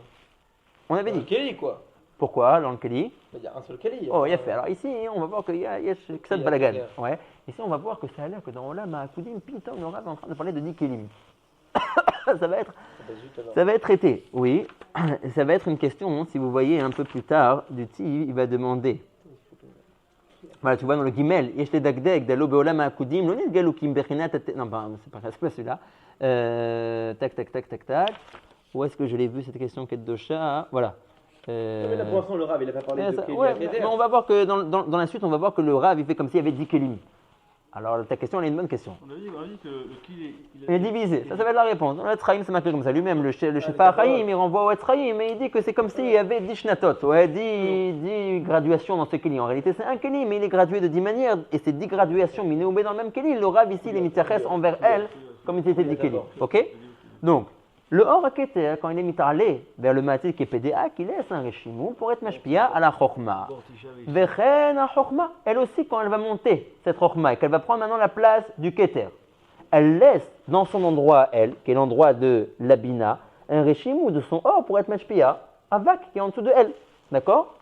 On avait dit.
Keli quoi.
Pourquoi dans le Keli?
Il y a un seul Keli.
Oh, il y a fait. Alors ici, on va voir qu'il y a Ksat
Il y a
Balagan.
clair.
Ouais. Ici, on va voir que ça a l'air que dans Olam HaKudim, Pintom, le Rav est en train de parler de 10 Kelim. ça va être traité, oui. Ça va être une question, si vous voyez un peu plus tard, du Tiv, il va demander. Voilà, tu vois dans le Gimel, Yesh le Dagdeg, Dalo Beolam HaKudim, Lo Nitgalu Kim Bechinat. Non, c'est pas celui-là. Tac. Où est-ce que je l'ai vu cette question Kedosha? Voilà.
Mais là, pour l'instant, le Rav, il n'a pas parlé de Keli
ouais,
à Keter.
mais on va voir que dans la suite, on va voir que le Rav, il fait comme s'il y avait 10 Kelim. Alors, ta question, elle est une bonne question.
On a dit que le Kili
Il est divisé, ça va être la réponse. Dans l'Etzraïm, c'est marqué comme ça. Lui-même, le Shefa Chaim, il renvoie au Etzraïm, mais il dit que c'est comme s'il y avait 10 shnatot, ouais, 10 graduations dans ce Keli. En réalité, c'est un Keli, mais il est gradué de 10 manières, et ces 10 graduations minéoubées dans le même Keli, le Rav ici, il est mitzaches envers elle, comme il était 10 Keli. Ok? Donc, Le or keter, quand il est mitarlé vers le matil qui est PDA, qui laisse un réchimou pour être mashpia à la chokma. Vechen a chokma, elle aussi quand elle va monter cette chokma et qu'elle va prendre maintenant la place du keter, elle laisse dans son endroit, elle, qui est l'endroit de la bina, un réchimou de son or pour être mashpia à Vak qui est en dessous de elle. D'accord?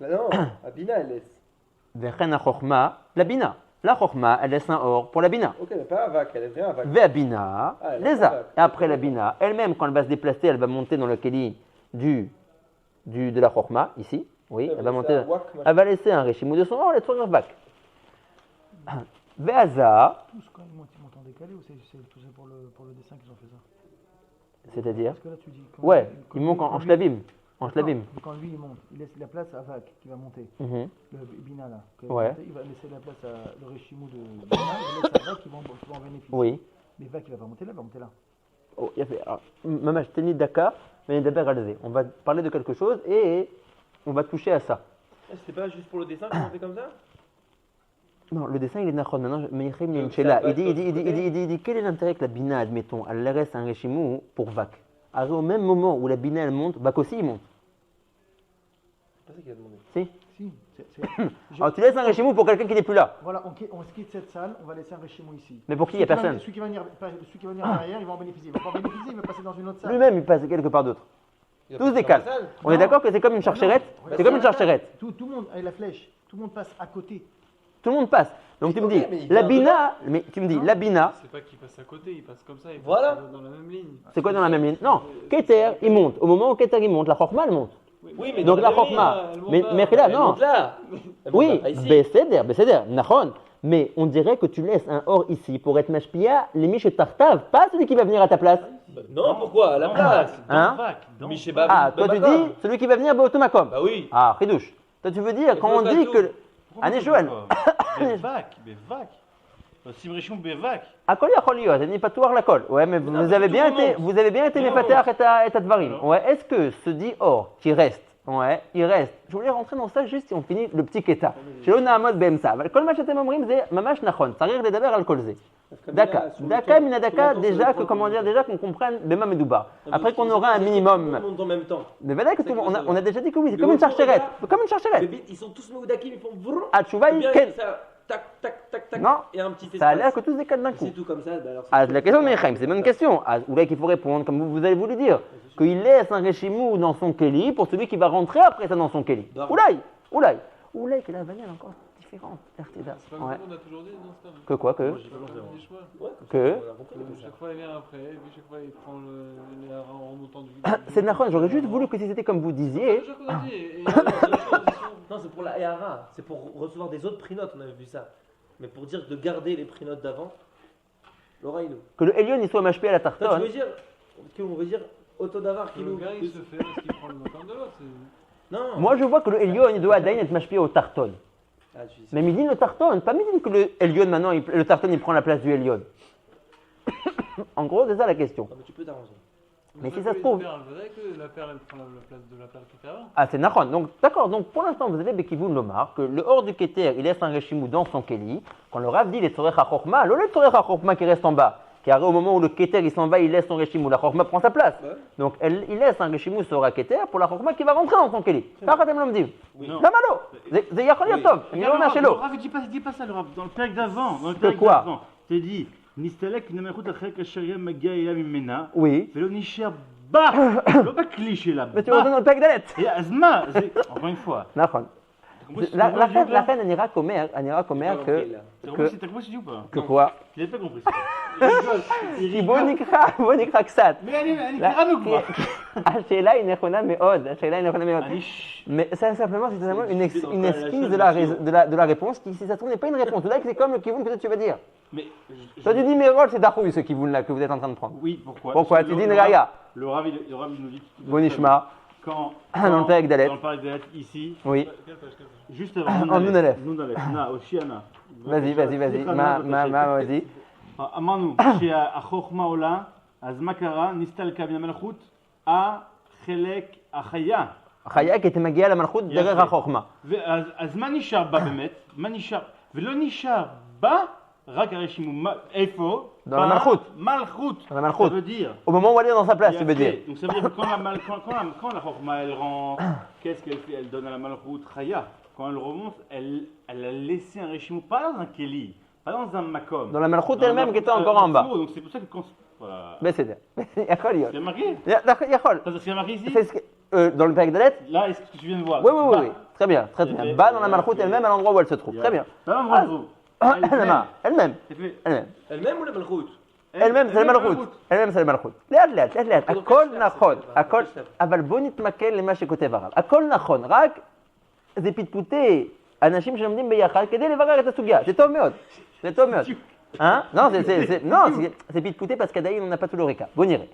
Non, Abina elle laisse.
Vechen a chokma, la bina. La chokma, elle laisse un or pour la bina.
Ok, mais pas Avak, elle laisse rien Avak.
Ve'abina,
Ah, elle
les
laisse
a.
Avak.
Et après la bina, elle-même, quand elle va se déplacer, elle va monter dans le keli de la chokma, ici. Oui, elle va monter. Elle va laisser un réchimou de son or, elle est sur Vak. Ve'aza,
Tous quand ils montent en décalé ou c'est tout ça pour le dessin qu'ils ont fait ça?
c'est-à-dire?
Parce que là tu dis.
Ouais, il monte en shlavim. En shlavim.
Quand lui il monte, il laisse la place à Vak qui va monter.
Mhm.
Le Bina là.
Ouais.
Il va laisser la place à le Réchimou de Bina, il laisse à Vak qui va en bénéficier.
Oui.
Mais Vak il va pas monter là, il va monter là.
Oh, il y a fait. Maman, je t'ai dit d'accord, mais d'abord, on va parler de quelque chose et on va toucher à ça.
C'était pas juste pour le dessin qu'on fait comme ça?
Non, le dessin il est nachon. Maintenant, Meichem il y a une
Ça
chéla.
va
Il dit quel est l'intérêt que la bina, admettons, elle laisse un réchimou pour Vak. Alors, au même moment où la bina elle monte, Vak aussi il monte.
C'est pas ça qu'il a demandé.
Si.
Si,
Alors tu laisses un réchimou pour quelqu'un qui n'est plus là.
Voilà, on se quitte cette salle, on va laisser un Réchimou ici.
Mais pour qui il n'y a personne?
Celui qui va venir derrière, il va en bénéficier. Il va pas en bénéficier, il va passer dans une autre salle.
Lui-même il passe quelque part d'autre. Tous décalent. On est d'accord que c'est comme une charcherette? C'est comme une charcherette.
Tout le monde, avec la flèche, tout le monde passe à côté.
Tout le monde passe. Donc tu me dis,
mais il
la
vient
bina, mais tu me dis, la bina,
C'est pas qu'il passe à côté, il passe comme ça, il
Voilà.
passe dans la même ligne.
c'est quoi dans la même ligne? Non, Keter, il monte. Au moment où Keter il monte, la chokma elle monte.
Oui, mais
Donc
dans
la
même ligne,
chokma,
elle monte
mais
là.
là,
Elle
non.
monte là. Elle monte
Oui,
pas ici.
Besséder, Nahon. Mais on dirait que tu laisses un or ici pour être mashpia, les miches tartav, pas celui qui va venir à ta place.
Non, pourquoi? À la place.
Hein?
Micheba
Ah, toi tu dis celui qui va venir Baotomakom.
Bah oui.
Ah, Ridouche. Toi tu veux dire, quand on
faut
dit
pas
que. Année Joël.
Bevak. Simrishon Bevak.
À Kol Yacholiot, elle n'est pas tout la colle. Ouais, mais vous avez bien été méfater et Tadvarim. Ouais, est-ce que ce dit or qui reste, ouais, il reste. Je voulais rentrer dans ça juste si on finit le petit keta. Chez Na'amod Bemsa. Kol ma shetem omrim c'est mamash nachon. Sarir de daber al kol ze. Daka minadaka déjà que comment dire déjà qu'on comprenne Bema Medouba. Après qu'on aura un minimum.
Tout le monde en même temps.
Mais voilà que on a déjà dit que oui, c'est comme une charcherette. Comme une charcherette.
Ils sont tous Moudakim, ils font vrrr.
Ah, tu vas ken.
Tac, tac, tac, tac.
Non,
Et un petit espace.
ça a l'air que tous décalent d'un coup.
C'est tout comme ça. Bah alors,
Ah, la question de Mechaim, c'est une bonne question. Ah, ou là qu'il faut répondre, comme vous avez voulu dire, qu'il laisse un réchimou dans son keli pour celui qui va rentrer après ça dans son keli. Oulaï, que la vanille est encore différente. RTDA.
C'est pas
Ouais.
comme on a toujours dit, non, c'est
Que quoi que
des choix.
ouais,
Que
Chaque fois il vient après, et puis chaque fois il prend les en remontant du
c'est Nahon, j'aurais juste voulu que si c'était comme vous disiez.
C'est déjà qu'on a dit, et il y a des transitions.
Non, c'est pour la ERA. C'est pour recevoir des autres prix notes, on avait vu ça. Mais pour dire de garder les prix notes d'avant, Laura Ilou.
Que le Elion il soit mâché à la
Toi, tu
tartonne.
veux dire qu'on veut dire Autodavar qui
Le
nous.
gars il se fait parce qu'il prend le matin de l'autre.
Non.
Moi je vois que le Elion il doit d'ailleurs être mâché au tartonne.
Ah, tu dis ça.
Mais Midin le tartonne, pas Midin que le Elion maintenant, le tartonne il prend la place du Elion. En gros, c'est ça la question.
Ah, mais tu peux t'arranger.
Mais si ça se trouve.
C'est vrai que la paire elle prend la place de la paire qui était avant.
Ah, c'est Nahon. Donc, d'accord. Donc, pour l'instant, vous avez Bekivun Lomar, que le hors du Keter, il laisse un Réchimou dans son Keli. Quand le Rav dit les Tzorech HaChochma, le Tzorech HaChochma qui reste en bas. Car au moment où le Keter il s'en va, il laisse son Réchimou. La Chochma prend sa place.
Ouais.
Donc, il laisse un Réchimou sur la Keter pour la Chochma qui va rentrer dans son Keli. Karatem Lomdiv.
Oui.
Non.
Lamalo. C'est Yachol Yatov. Il est au
Le
Machelo.
Rav, il dit pas ça, le Rav. Dans le père d'avant.
quoi
Tu dit Nistalek Namerut Achrek Asheria Magia Ela Mimena.
Oui.
Velo Nisher Bah Le pas cliché là.
Mais tu retournes dans le Pek Dalet.
Et Azma, encore une fois.
Nahon. La reine, elle ira comme que.
T'as compris ce que tu dis ou pas?
Que quoi?
Il n'a pas compris ça. Il rigole.
Bonikra Ksat.
Mais elle est grave ou quoi?
השאלה היא נכונה מאוד, mais ça simplement c'est simplement une esquisse de la réponse qui, si ça se trouve, n'est pas une réponse. Là, c'est comme le kivoun que tu vas dire.
Mais
Toi, tu dis, mais Rol, c'est Dahoui ce kivoun-là que vous êtes en train de prendre.
oui, pourquoi?
Pourquoi? Tu dis une raya.
Le Rav, il nous dit.
Bonishma.
Quand.
Dans le Père Dalet.
Dans le Père Dalet, ici.
Oui.
Juste avant.
En Nounalef.
Na, au Shiana.
Vas-y. Vas-y.
אמרנו שהחוכמה עולה, אז מה קרה? נסתלקה מן המלכות החלק החיה.
החיה כי תמגיע למלכות דרך החוכמה.
אז מה נשאר בה באמת? מה נשאר? ולא נשאר בה Rak Areshimu Efo.
Dans la Malchut.
Malchut.
Dans la Malchut.
Ça veut dire.
Au moment où elle est dans sa place, tu veux dire.
Donc ça veut dire que quand la Chorma elle rentre, qu'est-ce qu'elle fait? Elle donne à la Malchut Chaya. Quand elle remonte, elle a laissé un Reshimu, pas dans un Keli, pas dans un Makom.
Dans la Malchut elle-même qui était encore en bas.
Donc c'est pour ça que quand. Voilà.
Mais c'est Yachol.
C'est marqué?
Yachol.
Ça c'est marqué ici?
Dans le Perek Dalet?
Là, est-ce que tu viens de voir?
Oui. Très bien. Bas dans la Malchut elle-même, à l'endroit où elle se trouve. Très bien. Elle-même.
Elle-même ou la Malchut?
elle-même, c'est la Malchut. לאט. הכל נכון. אבל בוא נתמקד למה שכותב הרב. הכל נכון, רק זה פטפוטי אנשים שלומדים ביחד כדי לברר את הסוגיה. זה טוב מאוד. Hein? Non, c'est pit-pouté parce qu'Adaï, on n'a pas tout le réca. Bon, irait.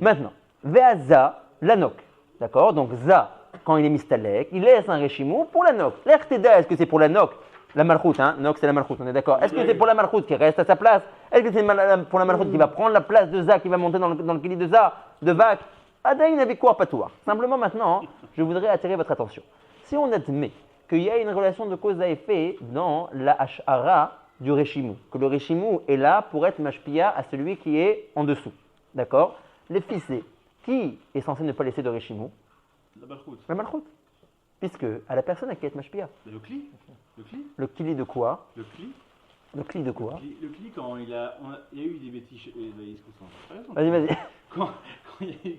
Maintenant, Veaza, l'anok. D'accord? Donc, Za, quand il est mistalek, il laisse un réchimou pour l'anok. L'Erteda, est-ce que c'est pour l'anok? La malchoute, hein? Nok, c'est la malchoute, on est d'accord. Est-ce que c'est pour la malchoute qui reste à sa place? Est-ce que c'est pour la malchoute qui va prendre la place de Za, qui va monter dans le kili de Za, de Vak? Adaï n'avait quoi patoir. Simplement, maintenant, je voudrais attirer votre attention. Si on admet qu'il y a une relation de cause à effet dans la Hashara du Réchimou, que le Réchimou est là pour être mashpia à celui qui est en dessous. D'accord? Les fissés, qui est censé ne pas laisser de Réchimou? La Malchut. Puisque à la personne à qui est mashpia.
Le cli.
Le kli de quoi?
Le cli, quand il y a eu des bêtises.
Vas-y.
Quand il y a eu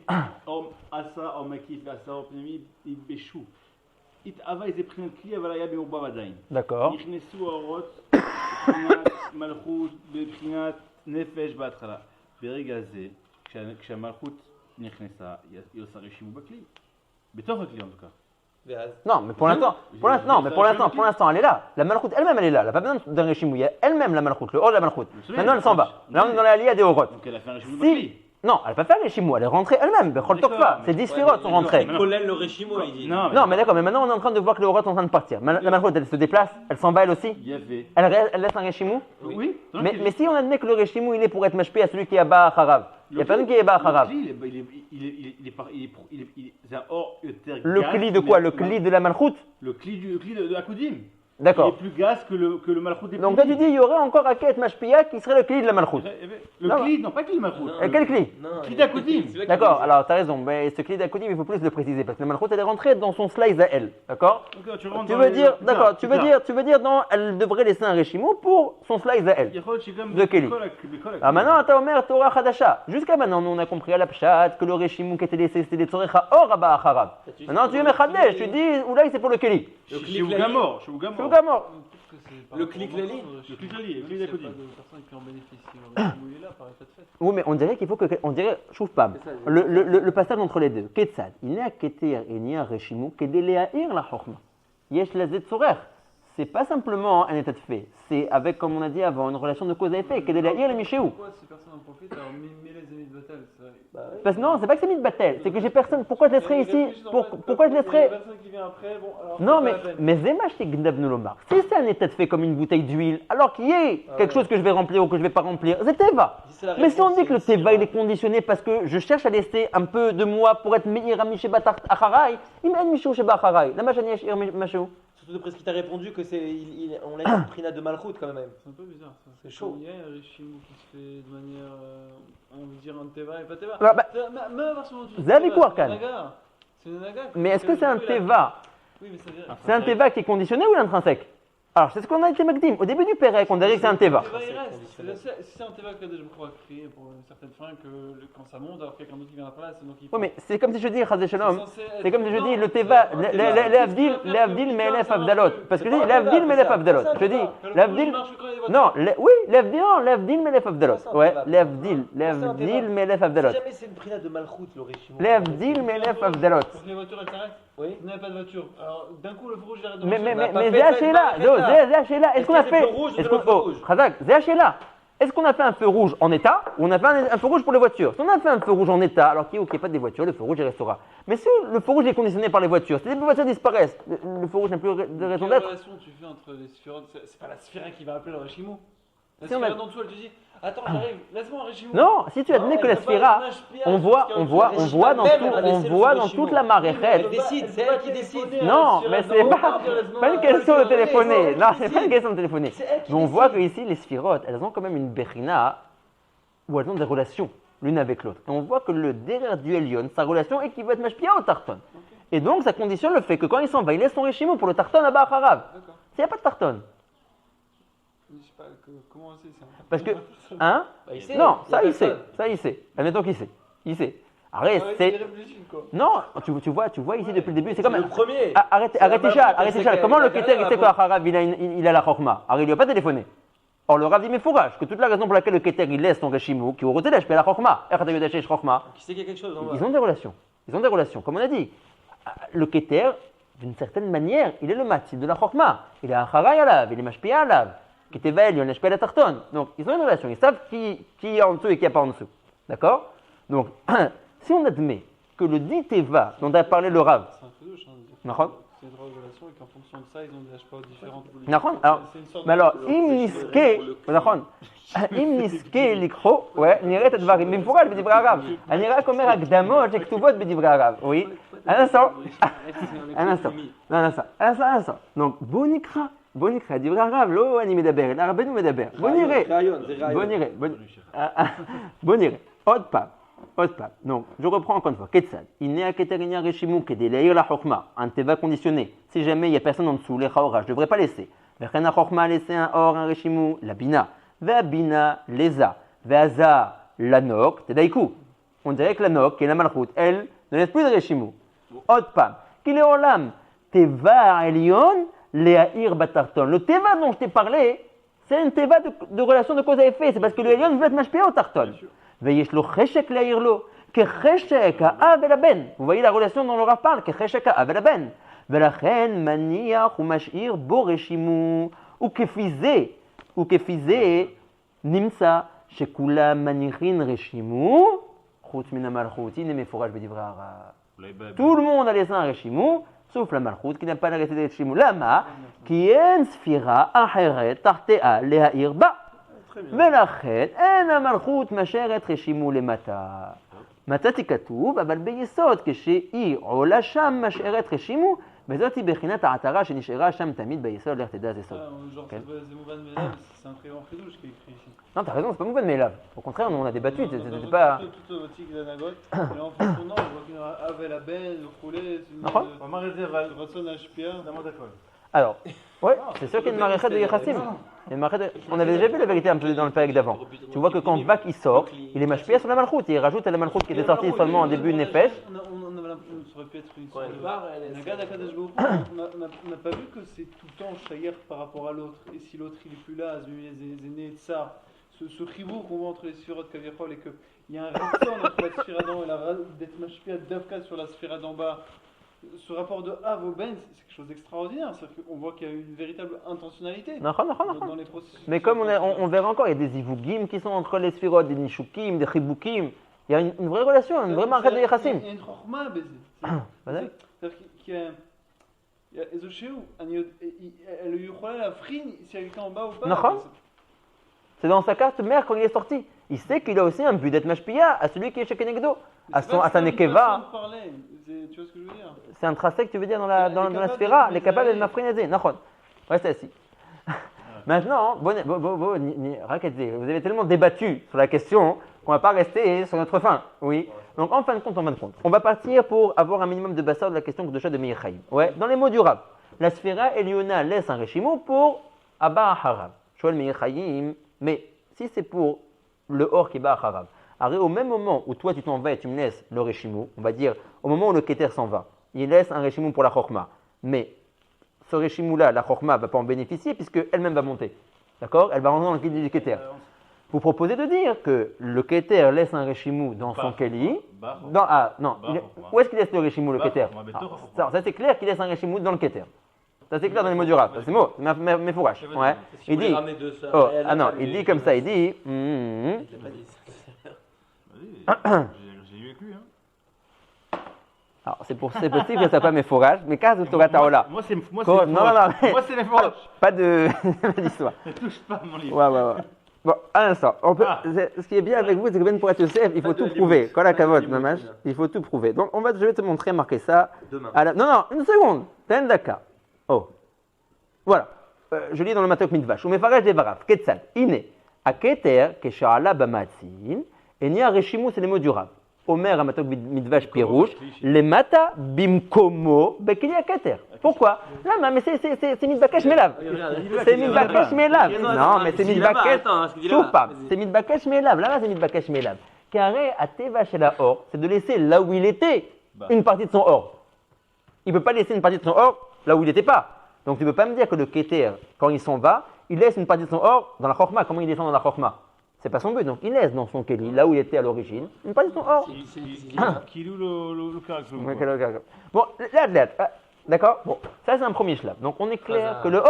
Asa, Makif, Asa, Pnemi, Béchou. Ava, ils ont pris un cli, Avalaya, Beoba, Vadain.
D'accord.
נכנסו האורות, מלכות, בבחינת נפש בהתחלה. ברגע זה, כשהמלכות נכנסה, היא עושה רשימו בכלי. בתוך הכלי, en tout cas.
Non, mais pour l'instant, elle est là. La malchoute elle-même, elle est là. Elle n'a pas besoin d'un réchimou. Il y a elle-même la malchoute, le haut de la malchoute. Maintenant, elle s'en va. Là, on est dans la lia des orotes.
Donc elle a fait un reshimou bakli.
Non, elle n'a pas fait un réchimou. Elle est rentrée elle-même. Bechol Tokfa. Ces 10 sphirotes sont rentrées.
Collèle le réchimo, il dit.
Non, mais d'accord. Mais maintenant, on est en train de voir que les orotes sont en train de partir. La malchoute, elle se déplace. Elle s'en va elle aussi. Elle laisse un réchimou.
Oui.
Mais si on admet que le réchimou, il est pour être mashpé à celui qui est bas à Harav. Il n'y a personne qui est bas à Harav.
C'est un hors terre.
Le cli de quoi? Le cli de la malchoute?
Le cli de Akoudim.
D'accord.
Il est plus gaz que le malchoute.
Donc toi tu dis il y aurait encore à Ket Mashpia qui serait le cli de la malchoute.
Le cli, non pas le cli de malchoute.
Quel cli?
Cli d'Akoudim.
D'accord, alors tu as raison, mais ce cli d'Akoudim il faut plus le préciser parce que la malchoute elle est rentrée dans son slice à elle, d'accord? Tu veux dire non, elle devrait laisser un réchimou pour son slice à elle. De Keli. Alors maintenant tu as Omer Torah Hadasha. Jusqu'à maintenant nous on a compris à la pshat que le réchimou qui était laissé c'était des tzorecha or abba acharav. Maintenant tu es mechadesh, tu dis oulai c'est pour le Keli.
Chez Ougamor.
Le clic Lali.
Le d'Akoudim.
Oui, mais on dirait qu'il faut que. On dirait, chouf pas. Le passage entre les deux. Ketsad. Il n'est à Keter et ni à Réchimou que d'éléaïr la Chorma. Yesh la Zetzorer. C'est pas simplement un état de fait. C'est avec, comme on a dit avant, une relation de cause à effet. Que d'éléaïr le Michéou.
Pourquoi ces personnes en profitent alors mais les amis de Batel, c'est vrai.
Parce que non, c'est pas que c'est mis de Batel. C'est que j'ai personne. Pourquoi je laisserai ici? Pourquoi je laisserai. Non, mais Zemash c'est Gdab Nolomar. Si c'est un état de fait comme une bouteille d'huile, alors qu'il y ait quelque chose que je vais remplir ou que je vais pas remplir, c'est Teva. Mais si on dit que le Teva il est conditionné parce que je cherche à laisser un peu de moi pour être meilleur ami chez Batar Acharai, il m'a mis chez Bacharai. La machine est Machou.
Surtout d'après ce qu'il t'a répondu que c'est on a une prina de Malchut quand même.
C'est un peu bizarre ça.
C'est chaud.
Il y a un réchimou qui se fait de manière on veut dire un Teva et pas Teva. C'est une naga.
Mais est-ce que c'est un Teva?
Oui, mais ça veut dire.
C'est un Teva qui est conditionné ou l'intrinsèque? Alors, c'est ce qu'on a été Magdim. Au début du Pérec, on dirait que c'est un Teva.
Si c'est un Teva que je crois créé pour une certaine fin, que quand ça monte, alors quelqu'un d'autre qui vient à la place, donc il faut.
Oui, mais c'est comme si je dis, Chazé Shalom, c'est comme si je dis le Teva, l'Avdil, mais l'Ef Avdalot. Parce que je dis l'Avdil, mais l'Ef Avdalot. Je dis l'Avdil. Non, oui, l'Avdil, mais l'Ef Avdalot. Ouais, l'Avdil, mais l'Ef Avdalot.
Si jamais c'est une prina de Malchut, le Réchimou.
L'Avdil, mais l'Ef Avdalot.
Pour que les voitures elles s'arrêtent.
Oui.
Il n'y a pas de voiture. Alors d'un coup, le feu rouge arrête de
Mais c'est Hachela. Est-ce qu'on a fait. Khazak, c'est Hachela. Est-ce qu'on a fait un feu rouge en état ou on a fait un feu rouge pour les voitures? Si on a fait un feu rouge en état, alors qu'il n'y a pas des voitures, le feu rouge il restera. Mais si le feu rouge est conditionné par les voitures, si les voitures disparaissent, le feu rouge n'a plus de raison d'être.
Quelle relation tu fais entre les sphirotes? C'est pas la sphira qui va appeler le Réchimou. La
Si on
sphira
a-
d'en dessous, elle te dit attends, j'arrive, laisse-moi un régime.
Non, si tu admets que la sphira, on voit dans toute la maréchette.
Elle décide, c'est elle qui décide.
Non, mais c'est pas une question de téléphoner. Non, c'est pas une question de téléphoner.
C'est elle qui
Mais on voit
décide.
que ici, les sphirotes, elles ont quand même une bechina où elles ont des relations l'une avec l'autre. Et on voit que le derrière du Elion, sa relation équivaut à être mashpia au tarton. Et donc, ça conditionne le fait que quand il s'en va, il laisse son réchimo pour le tarton à Baharav.
D'accord.
S'il n'y a pas de tarton.
Je sais pas comment c'est ça.
Parce que, hein?
Bah, il sait,
Non,
il y a
ça il sait.
personne.
Ça il sait. Admettons qu'il sait. Il sait. Arrête,
Ouais, il
c'est.
réfléchit, quoi.
Non, tu vois ici depuis le début, c'est comme.
Le premier.
Arrêtez,
C'est la
Charles,
balance, c'est qu'elle-
comment le
elle a
Keter
galéré
il sait que
avant.
Harav il a la Chorma? Alors il lui a pas téléphoné. Or le Rav dit mais fourrage, que toute la raison pour laquelle le Keter il laisse son Reshimou, qui au roté la Chorma,
Qui sait qu'il y a quelque chose en bas.
ils ont des relations. Ils ont des relations. Comme on a dit, le Keter, d'une certaine manière, il est le matzil de la Chorma. Il est Acharay alav, il est Mashpia alav. Keteva il est la Tarton. Donc ils ont une relation. Ils savent qui est en dessous et qui n'est pas en dessous. D'accord? Donc si on admet que le dit Teva dont a parlé le Rav,
C'est un fedouche, hein, de dire que
D'accord.
c'est une relation et qu'en fonction de ça, ils ont des HPA différentes.
D'accord. Alors,
C'est une sorte
mais alors,
de-
אם נזכה, נכון, אם נזכה לקרוא, נראה את הדברים במפורש בדברי הרב. אני רק אומר הקדמות שכתובות בדברי הרב, oui. Un instant, un instant. Donc, בוא נקרא דברי הרב, לא אני מדבר, אלא רבנו מדבר. בוא נראה. עוד פעם. Donc, je reprends encore une fois. Ketsad. Inea keterinia reshimu kedeleir la chokma. Un teva conditionné. Si jamais il n'y a personne en dessous, les chaora, je ne devrais pas laisser. Vechen la chokma laisser un or, un reshimu, la bina. Ve'abina, leza. Ve'aza, la nok, tedaiku. On dirait que la nok, qui est la malchut, elle ne laisse plus de reshimu. Autre pam. Kile olam. Teva elion, leahir batarton. Le teva dont je t'ai parlé, c'est une teva de relation de cause à effet. C'est parce que le elion veut être mashpia au tarton. ויש לו חשק להעיר לו, כחשק האב אל הבן. Vous voyez la relation dont le Rav parle, כחשק האב אל הבן. ולכן מניח ומשאיר בו רשימו, וכפי זה נמצא שכולם מניחים רשימו, חוץ מן המלכות. הנה מפורש בדברי הרב. Tout le monde a laissé un רשימו, sauf la מלכות, qui n'a pas laissé de רשימו. למה? כי אין ספירה אחרת תחתיה להעיר בה. ולכן אין המלכות משארת רשימו למטה. מצאתי כתוב, אבל ביסוד כשהיא עולה שם משארת רשימו, וזאת היא בחינת העטרה שנשארה שם תמיד ביסוד, לך תדע זה סוד.
Genre,
כן.
c'est Mouvan Melav, c'est un très grand fedouche qui est écrit ici.
Non, t'as raison, c'est pas Mouvan Melav. Au contraire, nous on a débattu, c'était pas...
Tout au motif de la Nagot. Et en fonction de on voit qu'il y a Avel la benne, le roulet, c'est une
נכון.
מה רזב על
Ratson HPA.
למה אתה הכל?
Alors, ouais, c'est sûr qu'il y a une maréchette de Yachassim. On avait déjà vu la vérité un peu dans le pérec d'avant. Tu vois que quand Vak il sort, il est mashpia sur la malchoute. Il rajoute à la malchoute qui était sortie seulement en début de Nefesh.
On avait l'impression que ça aurait pu être une
Quand
sorte
elle
de...
part, elle est-
Nagad Akadosh Baruch Hu, on n'a pas vu que c'est tout le temps Shayar par rapport à l'autre. Et si l'autre il est plus là, les aînés de ça, ce chibour qu'on voit entre les sphirotes Kavirchol et qu'il y a un ratson entre la sphira d'en haut et la d'être mashpia d'Avka sur la sphira d'en bas. Ce rapport de Av au Ben, c'est quelque chose d'extraordinaire. C'est-à-dire qu'on voit qu'il y a une véritable intentionnalité
Non,
dans les processus.
mais comme on verra encore, il y a des ivugim qui sont entre les sphirotes, des nishukim, des chibukim. Il y a une vraie relation, une vraie maréchette de Yachassim.
Il y a une chorma baiser.
Vas-y.
C'est-à-dire qu'il y a Ezoshéou, le Yuchola, la frine, si elle était en bas ou pas.
נכון. C'est dans sa carte mère quand il est sorti. Il sait qu'il a aussi un but d'être mashpia à celui qui est chez Kenegdo. À sa nekeva.
Tu vois ce que je veux dire?
C'est intrinsèque, tu veux dire, dans la sphira, les capables de m'affriner. Nahon. Reste assis. Maintenant, vous avez tellement débattu sur la question qu'on ne va pas rester sur notre fin. Oui. Donc, en fin de compte, on va partir pour avoir un minimum de bassard de la question de de Meir Chaim. Ouais. Dans les mots du Rav, la sphira Eliona laisse un reshimo pour Abba Harav. Shoel Meir Chaim, mais si c'est pour le or qui bat Harav, alors, au même moment où toi tu t'en vas et tu me laisses le reshimou, on va dire au moment où le keter s'en va, il laisse un reshimou pour la chokma. Mais ce reshimou-là, la chokma ne va pas en bénéficier puisqu'elle-même va monter. D'accord? Elle va rentrer dans le keli du keter. Vous proposez de dire que le keter laisse un reshimou dans son keli. Où est-ce qu'il laisse le reshimou, le keter? Ça c'est clair qu'il laisse un reshimou dans le keter. Ça c'est clair dans les mots du Rav. C'est mot, mais fourrage. Ouais. Il dit. Il dit comme ça. Il dit.
J'ai eu avec lui. Hein.
Alors, c'est possible que ce ne soit pas mes fourrages, mais quand tu auras Taola.
Moi, c'est mes
Non,
fourrages. Moi, c'est mes fourrages.
Pas d'histoire.
Ne touche pas à mon livre.
Ouais. Bon, un instant. Ce qui est bien avec vous, c'est que même pour être Yosef, il faut tout prouver. Quand la cavote, mamash, il faut tout prouver. Donc, je vais te montrer, marquer ça.
Demain.
Non, une seconde. T'as un daka. Oh. Voilà. Je lis dans le Matok Midvash. Ou mefaraj de varaf. Ketzad. Ine. Aketer, keshala bamatzin. Et ni reshimu, c'est les mots du Rav. Omer, Matok Midvash, Pirouche. Les mata bimkomo, bekili aketer. Pourquoi? Là, mais c'est Midbakesh Melav. C'est Midbakesh Melav. Non, mais c'est Midbakesh. C'est Midbakesh Melav. Là, c'est Midbakesh Melav. Carré à Teva chez la or, c'est de laisser là où il était une partie de son or. Il ne peut pas laisser une partie de son or là où il n'était pas. Donc tu ne peux pas me dire que le Keter, quand il s'en va, il laisse une partie de son or dans la Chorma. Comment il descend dans la Chorma? C'est pas son but. Donc il laisse dans son Keli, là où il était à l'origine, une partie de son or.
Kilou le
Bon, là. D'accord? Bon, ça c'est un premier shlab. Donc on est clair que le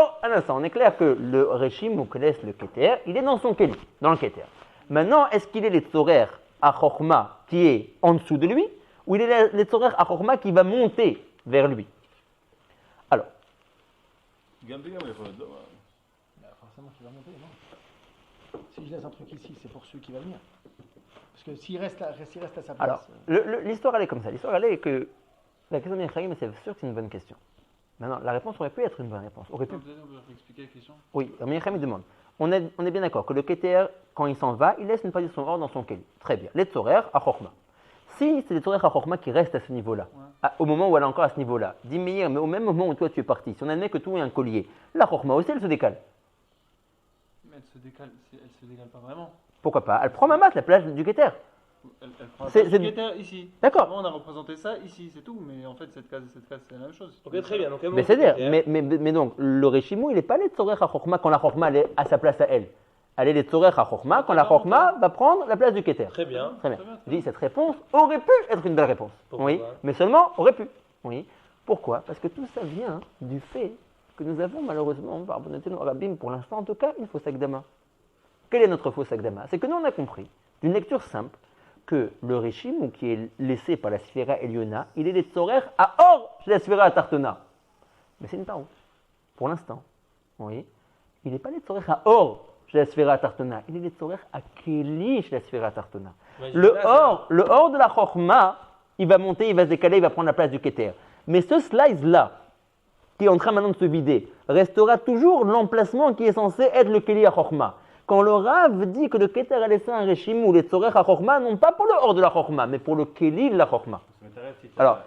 on est clair que le Reshim ou que laisse le Keter, il est dans son Keli, dans le Keter. Maintenant, est-ce qu'il est les Tzorer à Chorma qui est en dessous de lui, ou il est les Tzorer à Chorma qui va monter vers lui? Alors.
Forcément qu'il va monter, non? Si je laisse un truc ici, c'est pour ceux qui vont venir. Parce que s'il reste à sa place.
Alors, l'histoire elle est comme ça. L'histoire elle est que la question d'Ephraïm, c'est sûr que c'est une bonne question. Maintenant, la réponse aurait pu être une bonne réponse.
Peut-être on peut expliquer la question.
Oui, Ephraïm demande. On est bien d'accord que le Keter, quand il s'en va, il laisse une partie de son or dans son Keli. Très bien. Les Tzorer à Chorma. Si c'est les Tzorer à Chorma qui restent à ce niveau-là, au moment où elle est encore à ce niveau-là, dis Meir, mais au même moment où toi tu es parti, si on admet que tout est un collier, la Chorma aussi elle se décale.
Mais elle se décale pas vraiment.
Pourquoi pas? Elle prend ma masse, la place du Keter.
Elle prend la place du Keter ici.
D'accord.
Avant, on a représenté ça ici, c'est tout. Mais en fait, cette case, c'est la même chose.
Ok, très bien. Donc,
mais c'est-à-dire, mais donc, le Reshimou, il n'est pas les Tzorer à Chorma quand la Chorma est à sa place à elle. Elle est les Tzorer à Chorma quand la Chorma va prendre la place du Keter.
Très bien.
Très bien. Je dis, cette réponse aurait pu être une belle réponse.
Pourquoi?
Oui, mais seulement aurait pu. Oui. Pourquoi? Parce que tout ça vient du fait que nous avons malheureusement, par bonneté nos rabbim, pour l'instant en tout cas, une fausse akdama. Quelle est notre fausse akdama? C'est que nous on a compris, d'une lecture simple, que le Reshim, ou qui est laissé par la Sphira Eliona, il est les Tzorer à Or chez la Sphira Tartona. Mais c'est une parole. Pour l'instant. Oui. Il n'est pas les Tzorer à Or chez la Sphira Tartona. Il est les Tzorer à Keli chez la Sphira Tartona. Le or de la Chorma, il va monter, il va se décaler, il va prendre la place du Keter. Mais ce slice-là, qui est en train maintenant de se vider, restera toujours l'emplacement qui est censé être le Keli à Chorma. Quand le Rav dit que le Keter a laissé un Reshim ou les Tzorer à Chorma, non pas pour le or de la Chorma, mais pour le Keli de la Chorma. Alors,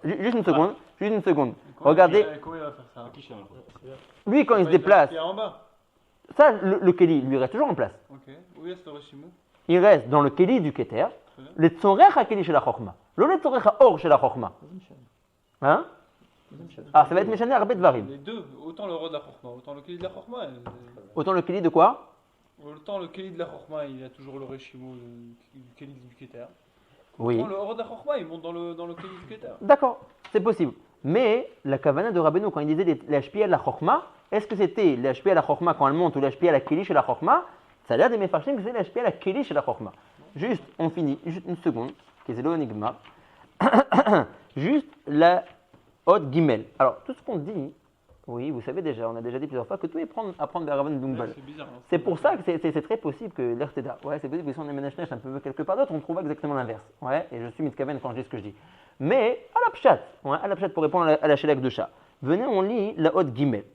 juste une seconde. Regardez.
Comment il va faire ça?
Lui, quand il se déplace,
Il est en bas.
ça, le Keli, lui reste toujours en place.
Ok. Où est-ce le Reshimou?
Il reste dans le Keli du Keter, les Tzorer à Keli chez la Chorma. Le les Tzorer à Or chez la Chorma. Hein? Ah, ça va être Méchané à Rabet Varim.
Les deux, autant le roi de la Chorma, autant le Keli de la Chorma.
Autant le Keli de quoi?
Autant le Keli de la Chorma, il a toujours le Reshimou, le Keli du Keter.
Oui.
Autant le roi de la Chorma, il monte dans le Keli du Keter.
D'accord, c'est possible. Mais la Kavana de Rabbeinu, quand il disait l'HP à la Chorma, est-ce que c'était l'HP à la Chorma quand elle monte ou l'HP à la Keli chez la Chorma? Ça a l'air des Mefarshim que c'est l'HP à la Keli chez la Chorma. Juste, on finit, juste une seconde, qui c'est l'Onigma. Juste la Hot Gimel. Alors, tout ce qu'on dit, oui, vous savez déjà, on a déjà dit plusieurs fois que tout est à prendre vers Ravan Dumbal.
C'est bizarre. Hein,
c'est pour ça que c'est très possible que l'Erteda, ouais, c'est possible que si on est Menachnesh un peu quelque part d'autre, on trouve exactement l'inverse. Ouais, et je suis Mitkaven quand je dis ce que je dis. Mais à la Pshat, pour répondre à la Shelek de chat, venez, on lit la Hot Gimel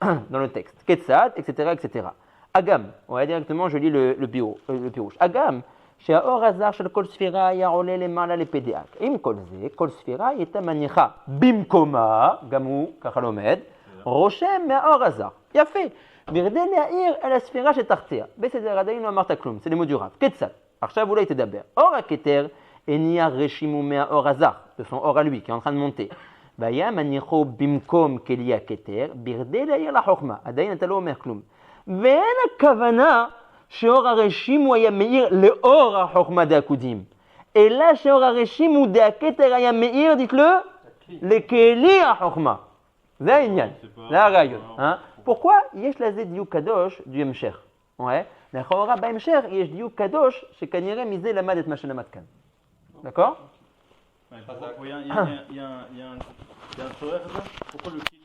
dans le texte. Ketsad, etc., etc. Agam, ouais, directement, je lis le pirouche. Agam, שהאור הזר של כל ספירה היה עולה למעלה לפדיאק. עם כל זה, כל ספירה הייתה מניחה במקומה, גם הוא ככה לומד, רושם מהאור הזר. יפה. בכדי להאיר על הספירה שתחתיה. בסדר, עדיין לא אמרת כלום, זה לימוד יורב. כיצד? עכשיו אולי תדבר. אור הכתר הניע רשימו מהאור הזר, de son or à lui, qui est en train de monter. והיה מניחו במקום כלי הכתר, בכדי להאיר לחוכמה. עדיין אתה לא אומר כלום. ואין הכוונה שאור הרשים הוא היה מאיר לאור החוכמה דהקודים. אלא שאור הרשים הוא דהכתר היה מאיר, dites-le, לכלי החוכמה. זה העניין, זה הרעיון. pourquoi יש לזה דיוק קדוש du המשך? Ouais. לכאורה בהמשך יש דיוק קדוש שכנראה מזה למד את מה שלמד כאן. d'accord?
Il y a un Tzorer, pourquoi le